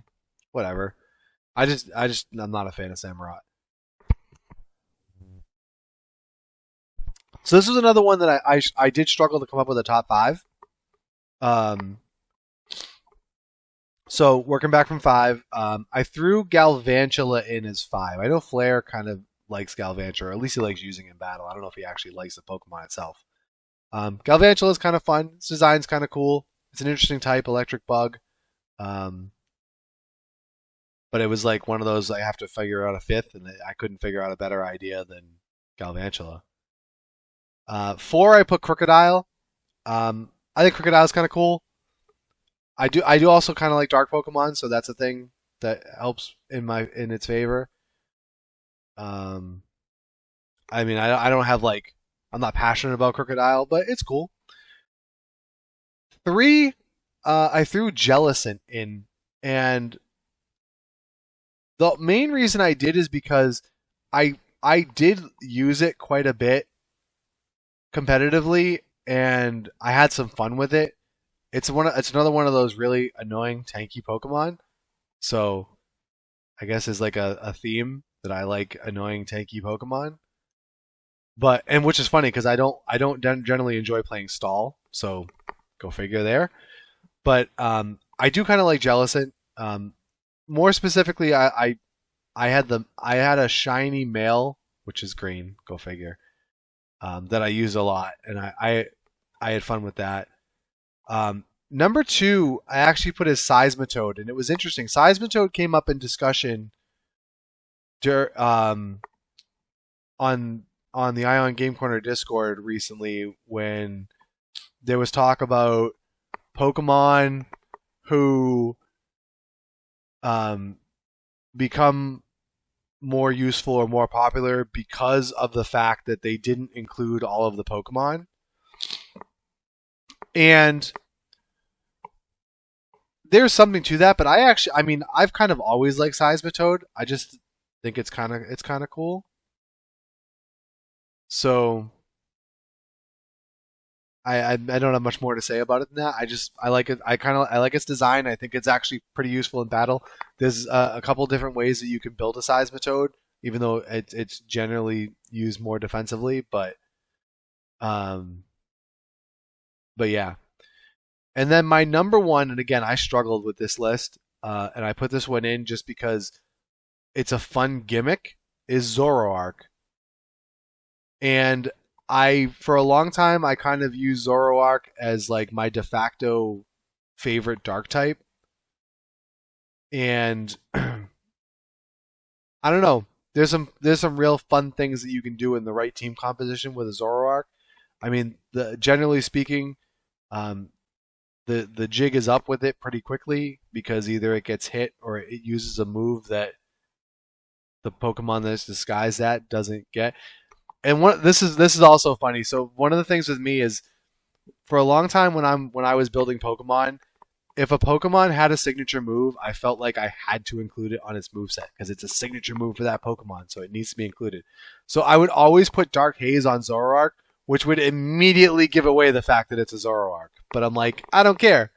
whatever. I'm not a fan of Samurott. So this was another one that I did struggle to come up with a top 5. So working back from 5, I threw Galvantula in as 5. I know Flair kind of likes Galvantula, or at least he likes using it in battle. I don't know if he actually likes the Pokemon itself. Galvantula is kind of fun. Its design's kind of cool. It's an interesting type, electric bug. But it was like one of those I have to figure out a 5th, and I couldn't figure out a better idea than Galvantula. 4, I put Crocodile. I think Crocodile is kind of cool. I do also kind of like dark Pokemon, so that's a thing that helps in its favor. I mean, I don't have like, I'm not passionate about Crocodile, but it's cool. 3, I threw Jellicent in, and the main reason I did is because I did use it quite a bit competitively, and I had some fun with it. It's another one of those really annoying tanky Pokemon. So I guess it's like a theme that I like annoying tanky Pokemon. But which is funny because I don't generally enjoy playing stall, so go figure there. But I do kind of like Jellicent. More specifically, I had a shiny male, which is green. Go figure. That I use a lot, and I had fun with that. Number 2, I actually put as Seismitoad, and it was interesting. Seismitoad came up in discussion on the Ion Game Corner Discord recently when there was talk about Pokemon who become more useful or more popular because of the fact that they didn't include all of the Pokemon. And there's something to that, but I've kind of always liked Seismitoad. I just think it's kind of cool. So I don't have much more to say about it than that. I like it. I like its design. I think it's actually pretty useful in battle. There's a couple different ways that you can build a Seismitoad, even though it's generally used more defensively. But yeah. And then my number 1, and again I struggled with this list, and I put this one in just because it's a fun gimmick, is Zoroark. And for a long time, I kind of used Zoroark as like my de facto favorite dark type. And I don't know. There's some real fun things that you can do in the right team composition with a Zoroark. I mean, generally speaking, the jig is up with it pretty quickly because either it gets hit or it uses a move that the Pokemon that's disguised at doesn't get. And this is also funny. So one of the things with me is, for a long time when I was building Pokemon, if a Pokemon had a signature move, I felt like I had to include it on its moveset because it's a signature move for that Pokemon, so it needs to be included. So I would always put Dark Haze on Zoroark, which would immediately give away the fact that it's a Zoroark. But I'm like, I don't care.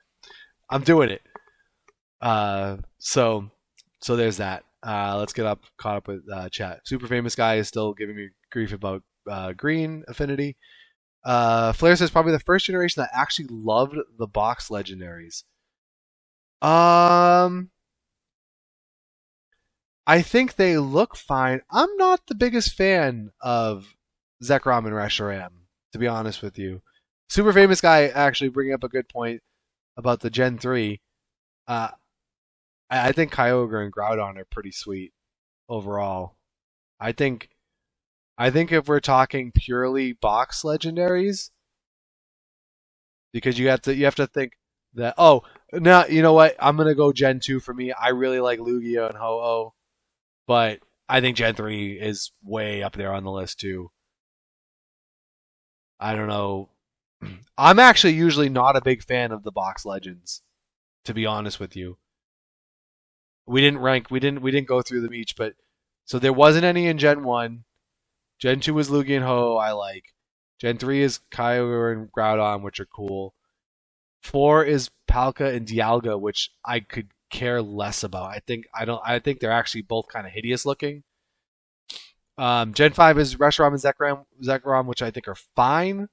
I'm doing it. So there's that. Let's get caught up with chat. Super Famous Guy is still giving me grief about green affinity. Flair says probably the first generation that actually loved the box legendaries. I think they look fine. I'm not the biggest fan of Zekrom and Reshiram, to be honest with you. Super famous guy actually bringing up a good point about the Gen 3. Uh, I think Kyogre and Groudon are pretty sweet overall. I think if we're talking purely box legendaries, because you have to think that now you know what, I'm gonna go Gen 2 for me. I really like Lugia and Ho-Oh, but I think Gen 3 is way up there on the list too. I don't know. I'm actually usually not a big fan of the box legends, to be honest with you. We didn't go through them each, but so there wasn't any in Gen 1. Gen 2 was Lugia and Ho, I like. Gen 3 is Kyogre and Groudon, which are cool. 4 is Palka and Dialga, which I could care less about. I think they're actually both kind of hideous looking. Gen 5 is Reshiram and Zekrom, which I think are fine.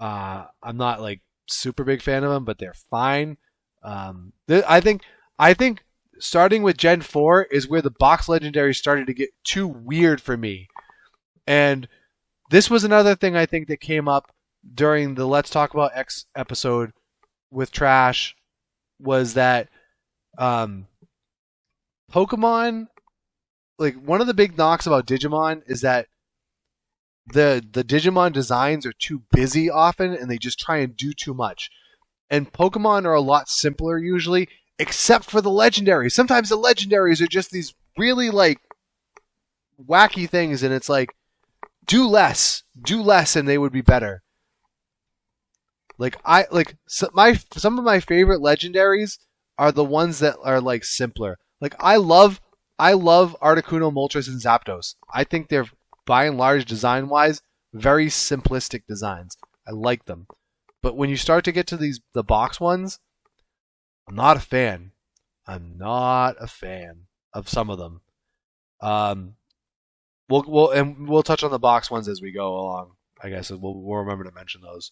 I'm not like super big fan of them, but they're fine. I think starting with Gen 4 is where the box legendaries started to get too weird for me. And this was another thing I think that came up during the Let's Talk About X episode with Trash, was that Pokemon, like one of the big knocks about Digimon is that the Digimon designs are too busy often and they just try and do too much. And Pokemon are a lot simpler usually, except for the legendaries. Sometimes the legendaries are just these really like wacky things, and it's like, do less, and they would be better. Some of my favorite legendaries are the ones that are like simpler. Like I love Articuno, Moltres, and Zapdos. I think they're by and large design wise very simplistic designs. I like them. But when you start to get to the box ones, I'm not a fan. I'm not a fan of some of them. We'll touch on the box ones as we go along. I guess we'll remember to mention those.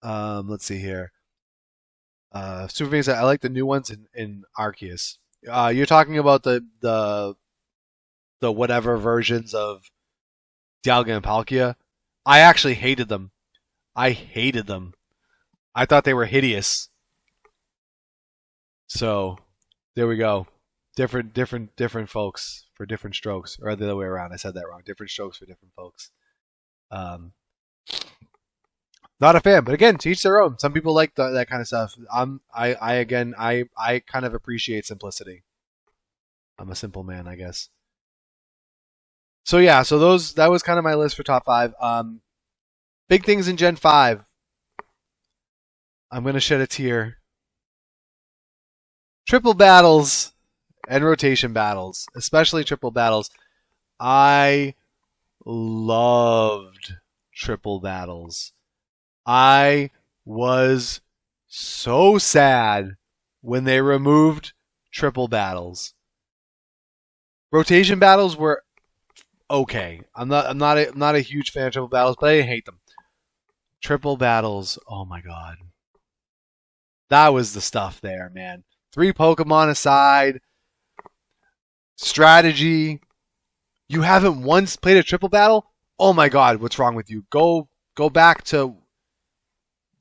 Let's see here. Super famous. I like the new ones in Arceus. You're talking about the whatever versions of Dialga and Palkia. I actually hated them. I thought they were hideous. So there we go. Different folks for different strokes, or the other way around. I said that wrong. Different strokes for different folks. Not a fan, but again, to each their own. Some people like that kind of stuff. I kind of appreciate simplicity. I'm a simple man, I guess. So yeah, that was kind of my list for top 5. Big things in Gen 5. I'm gonna shed a tear. Triple battles and rotation battles, especially triple battles. I loved triple battles. I was so sad when they removed triple battles. Rotation battles were okay. I'm not a huge fan of triple battles, but I didn't hate them. Triple battles, oh my god. That was the stuff there, man. 3 Pokemon aside. Strategy. You haven't once played a triple battle? Oh my god, what's wrong with you? Go back to,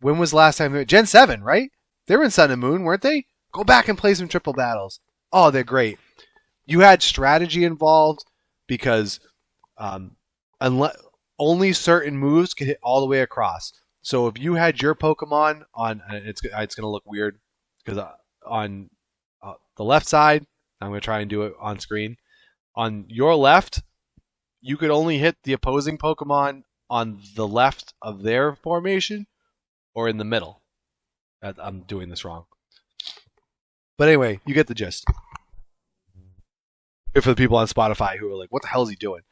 when was the last time? Gen 7, right? They were in Sun and Moon, weren't they? Go back and play some triple battles. Oh, they're great. You had strategy involved because only certain moves could hit all the way across. So if you had your Pokemon on, it's going to look weird because on the left side, I'm going to try and do it on screen. On your left, you could only hit the opposing Pokemon on the left of their formation or in the middle. I'm doing this wrong. But anyway, you get the gist. For the people on Spotify who are like, what the hell is he doing?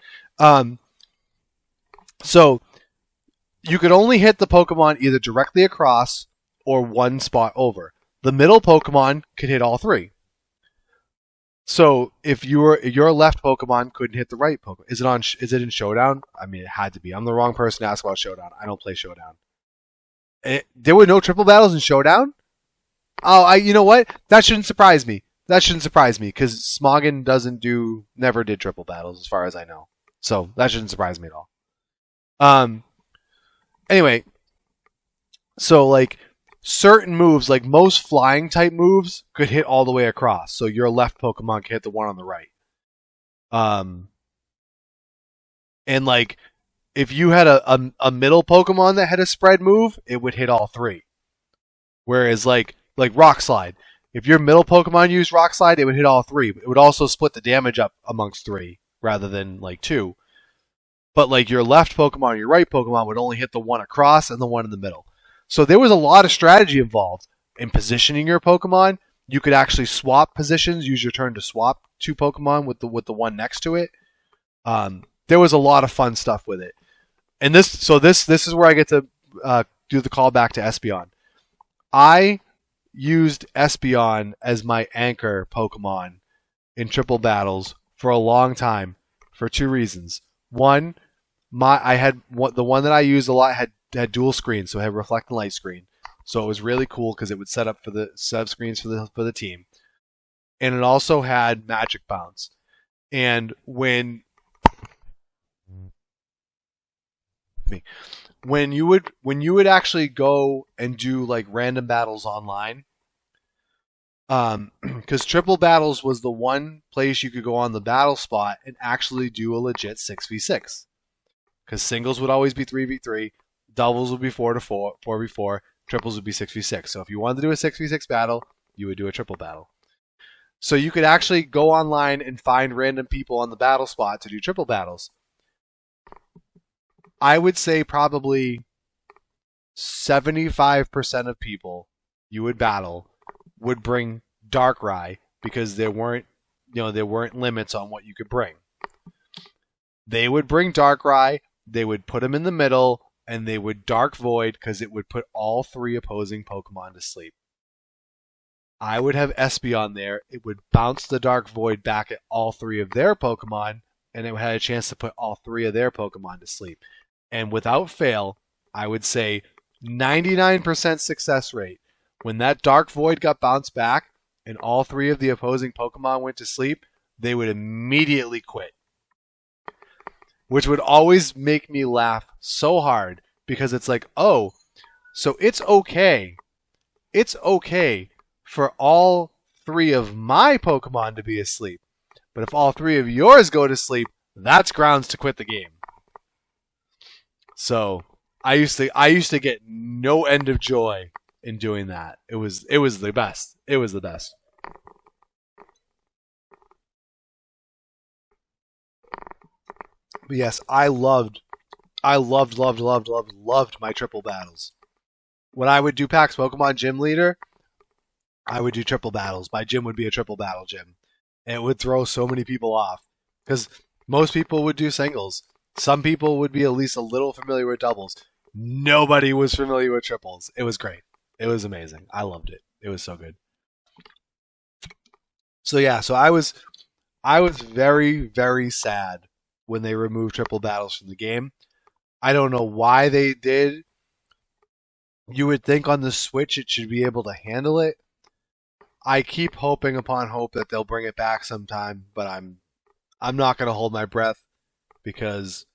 So you could only hit the Pokemon either directly across or one spot over. The middle Pokemon could hit all 3. So if your left Pokemon couldn't hit the right Pokemon, is it in Showdown? I mean, it had to be. I'm the wrong person to ask about Showdown. I don't play Showdown. There were no triple battles in Showdown? Oh, you know what? That shouldn't surprise me. Because Smogon never did triple battles as far as I know. So that shouldn't surprise me at all. Um. Anyway, so like certain moves, like most flying type moves, could hit all the way across. So your left Pokemon can hit the one on the right. Um. And like if you had a middle Pokemon that had a spread move, it would hit all three. Whereas like Rock Slide, if your middle Pokemon used Rock Slide, it would hit all three. It would also split the damage up amongst three rather than like two. But like your left Pokemon, your right Pokemon would only hit the one across and the one in the middle. So there was a lot of strategy involved in positioning your Pokemon. You could actually swap positions, use your turn to swap two Pokemon with the one next to it. There was a lot of fun stuff with it. And this is where I get to do the callback to Espeon. I used Espeon as my anchor Pokemon in triple battles for a long time for two reasons. One, the one that I used a lot had dual screens, so it had reflect and light screen. So it was really cool because it would set up screens for the team, and it also had magic bounce. And when you would actually go and do like random battles online, because triple battles was the one place you could go on the battle spot and actually do a legit 6v6. Because singles would always be 3v3, doubles would be 4v4, triples would be 6v6. So if you wanted to do a 6v6 battle, you would do a triple battle. So you could actually go online and find random people on the battle spot to do triple battles. I would say probably 75% of people you would battle would bring Darkrai because there weren't limits on what you could bring. They would bring Darkrai, they would put him in the middle, and they would Dark Void because it would put all three opposing Pokemon to sleep. I would have Espeon there. It would bounce the Dark Void back at all three of their Pokemon, and it had a chance to put all three of their Pokemon to sleep. And without fail, I would say 99% success rate. When that Dark Void got bounced back and all three of the opposing Pokemon went to sleep, they would immediately quit. Which would always make me laugh so hard because it's like, oh, so it's okay. It's okay for all three of my Pokemon to be asleep. But if all three of yours go to sleep, that's grounds to quit the game. So I used to get no end of joy in doing that. It was the best. It was the best. But yes, I loved my triple battles. When I would do PAX Pokemon Gym Leader, I would do triple battles. My gym would be a triple battle gym. And it would throw so many people off. Because most people would do singles. Some people would be at least a little familiar with doubles. Nobody was familiar with triples. It was great. It was amazing. I loved it. It was so good. So yeah, so I was very, very sad when they removed triple battles from the game. I don't know why they did. You would think on the Switch it should be able to handle it. I keep hoping upon hope that they'll bring it back sometime, but I'm not going to hold my breath because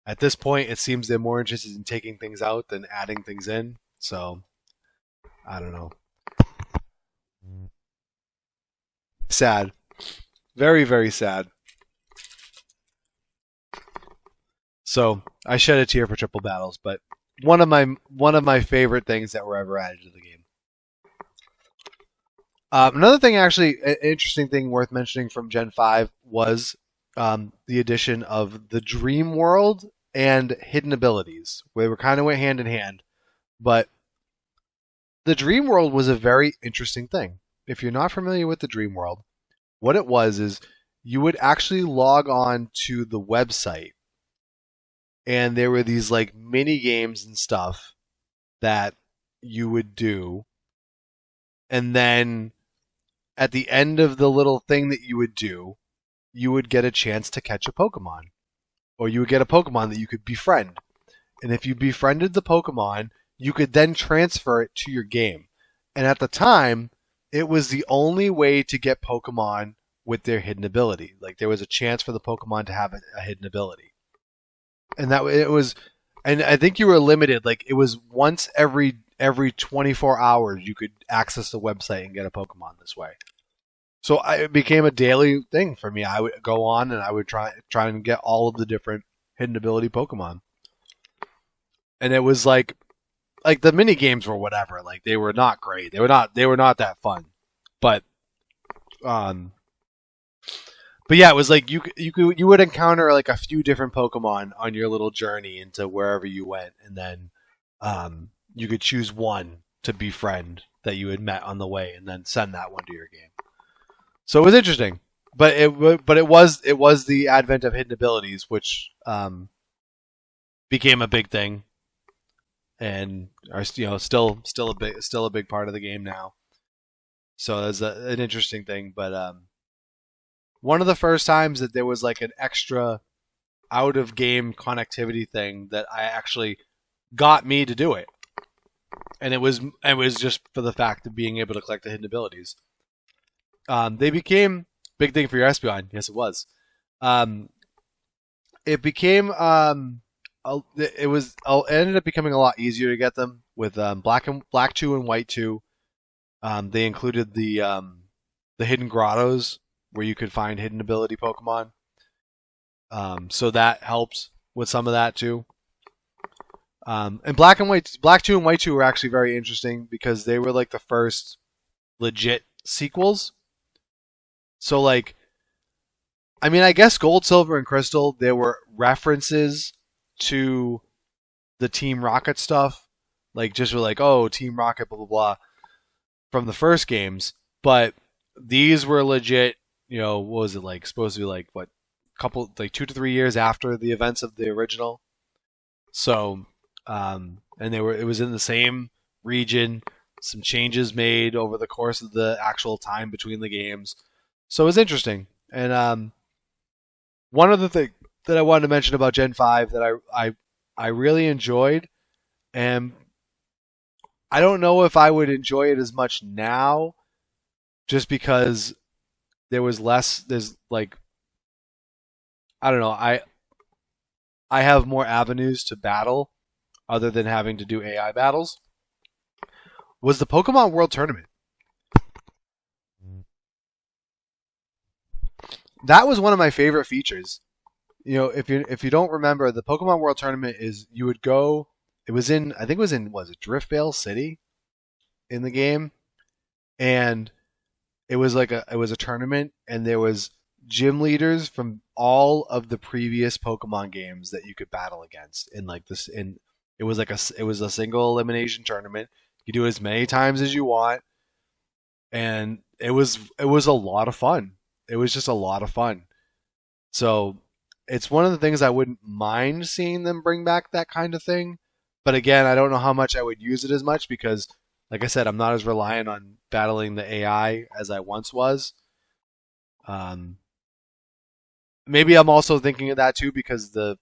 at this point it seems they're more interested in taking things out than adding things in. So I don't know. Sad. Very, very sad. So I shed a tear for triple battles, but one of my favorite things that were ever added to the game. Another thing, actually, an interesting thing worth mentioning from Gen 5 was the addition of the Dream World and hidden abilities. They were kind of went hand in hand, but the Dream World was a very interesting thing. If you're not familiar with the Dream World, what it was is you would actually log on to the website, and there were these like mini games and stuff that you would do, and then at the end of the little thing that you would do, you would get a chance to catch a Pokemon. Or you would get a Pokemon that you could befriend. And if you befriended the Pokemon, you could then transfer it to your game. And at the time, it was the only way to get Pokemon with their hidden ability. Like there was a chance for the Pokemon to have a hidden ability. And that it was And I think you were limited. Like it was once every 24 hours you could access the website and get a Pokemon this way. So it became a daily thing for me. I would go on and I would try and get all of the different hidden ability Pokemon. And it was like the mini games were whatever. Like they were not great. They were not that fun. But um but yeah, it was like you would encounter like a few different Pokemon on your little journey into wherever you went, and then you could choose one to befriend that you had met on the way, and then send that one to your game. So it was interesting, but it was the advent of hidden abilities, which became a big thing, and are still a big part of the game now. So that's an interesting thing, but one of the first times that there was like an extra out of game connectivity thing that I actually got me to do it, and it was just for the fact of being able to collect the hidden abilities. They became big thing for your Espeon. Yes, it was. It became it ended up becoming a lot easier to get them with Black 2 and White 2. They included the hidden grottos where you could find hidden ability Pokemon. So that helped with some of that too. And Black 2 and White 2 were actually very interesting because they were like the first legit sequels. So like, I mean, I guess Gold, Silver, and Crystal, there were references to the Team Rocket stuff, like just were like, oh, Team Rocket, blah blah blah, from the first games. But these were legit. You know, what was it like? Supposed to be like what, couple like 2 to 3 years after the events of the original. So, and it was in the same region. Some changes made over the course of the actual time between the games. So it was interesting. And one other thing that I wanted to mention about Gen 5 that I really enjoyed, and I don't know if I would enjoy it as much now, just because there's like, I don't know, I have more avenues to battle other than having to do AI battles, was the Pokemon World Tournament. That was one of my favorite features. You know, if you don't remember, the Pokemon World Tournament is you would go. It was in, I think it was it Driftvale City in the game, and it was a tournament, and there was gym leaders from all of the previous Pokemon games that you could battle against in like this. In it was a single elimination tournament. You do as many times as you want, and it was a lot of fun. It was just a lot of fun. So it's one of the things I wouldn't mind seeing them bring back, that kind of thing. But again, I don't know how much I would use it as much because, like I said, I'm not as reliant on battling the AI as I once was. Maybe I'm also thinking of that too because the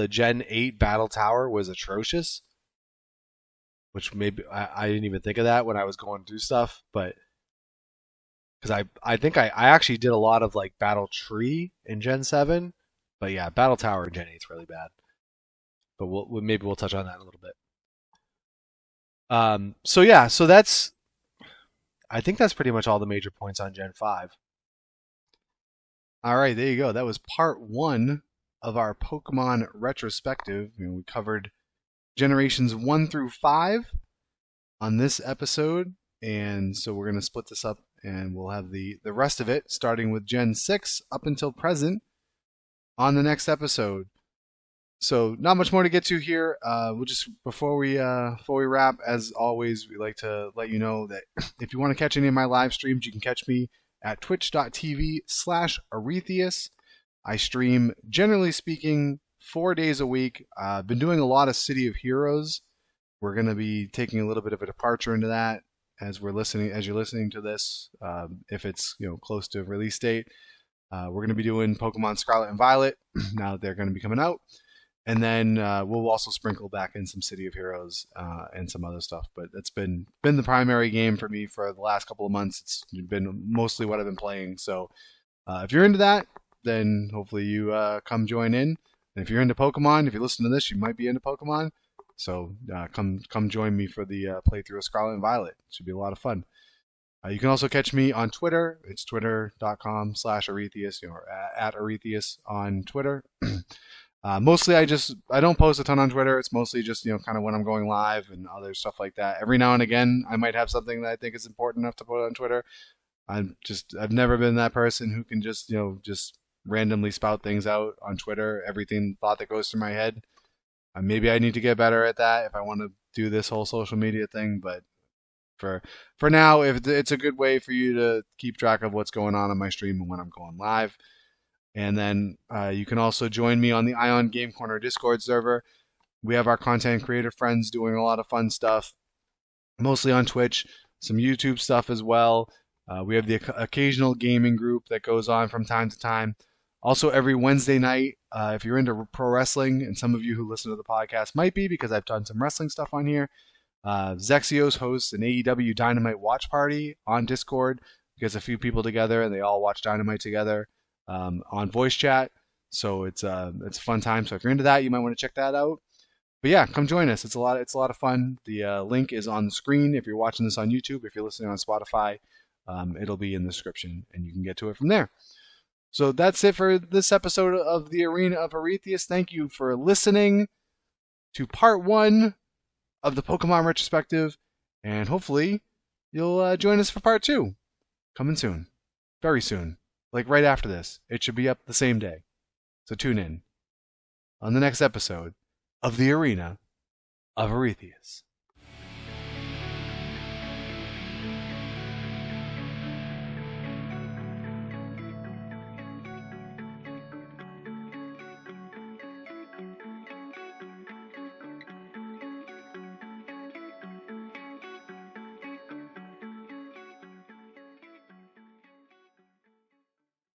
Gen 8 Battle Tower was atrocious, which maybe I didn't even think of that when I was going through stuff, but because I think I actually did a lot of like Battle Tree in Gen 7, but yeah, Battle Tower in Gen 8 is really bad. But maybe we'll touch on that in a little bit. So yeah, so I think that's pretty much all the major points on Gen 5. All right, there you go. That was part 1 of our Pokemon retrospective. We covered generations 1 through 5 on this episode, and so we're going to split this up, and we'll have the rest of it starting with Gen 6 up until present on the next episode. So not much more to get to here. We'll just before we wrap, as always, we like to let you know that if you want to catch any of my live streams, you can catch me at twitch.tv/Aurethious. I stream, generally speaking, 4 days a week. I've been doing a lot of City of Heroes. We're going to be taking a little bit of a departure into that as you're listening to this. If it's close to release date, we're going to be doing Pokemon Scarlet and Violet now that they're going to be coming out. And then we'll also sprinkle back in some City of Heroes and some other stuff. But it's been the primary game for me for the last couple of months. It's been mostly what I've been playing. So if you're into that, then hopefully you come join in. And if you're into Pokemon, if you listen to this, you might be into Pokemon. So come join me for the playthrough of Scarlet and Violet. It should be a lot of fun. You can also catch me on Twitter. It's twitter.com/Aurethious, or at Aurethious on Twitter. Mostly I don't post a ton on Twitter. It's mostly just, kind of when I'm going live and other stuff like that. Every now and again, I might have something that I think is important enough to put on Twitter. I've never been that person who can just randomly spout things out on Twitter, everything thought that goes through my head. Maybe I need to get better at that if I want to do this whole social media thing, but for now, if it's a good way for you to keep track of what's going on my stream and when I'm going live. And then you can also join me on the Ion Game Corner Discord server. We have our content creator friends doing a lot of fun stuff, mostly on Twitch, some YouTube stuff as well. We have the occasional gaming group that goes on from time to time. Also, every Wednesday night, if you're into pro wrestling, and some of you who listen to the podcast might be, because I've done some wrestling stuff on here, Zexios hosts an AEW Dynamite watch party on Discord. Gets a few people together, and they all watch Dynamite together on voice chat. So it's a fun time. So if you're into that, you might want to check that out. But yeah, come join us. It's a lot of fun. The link is on the screen if you're watching this on YouTube. If you're listening on Spotify, it'll be in the description, and you can get to it from there. So that's it for this episode of the Arena of Aurethious. Thank you for listening to part 1 of the Pokemon Retrospective, and hopefully you'll join us for part 2. Coming soon. Very soon. Like right after this. It should be up the same day. So tune in on the next episode of the Arena of Aurethious.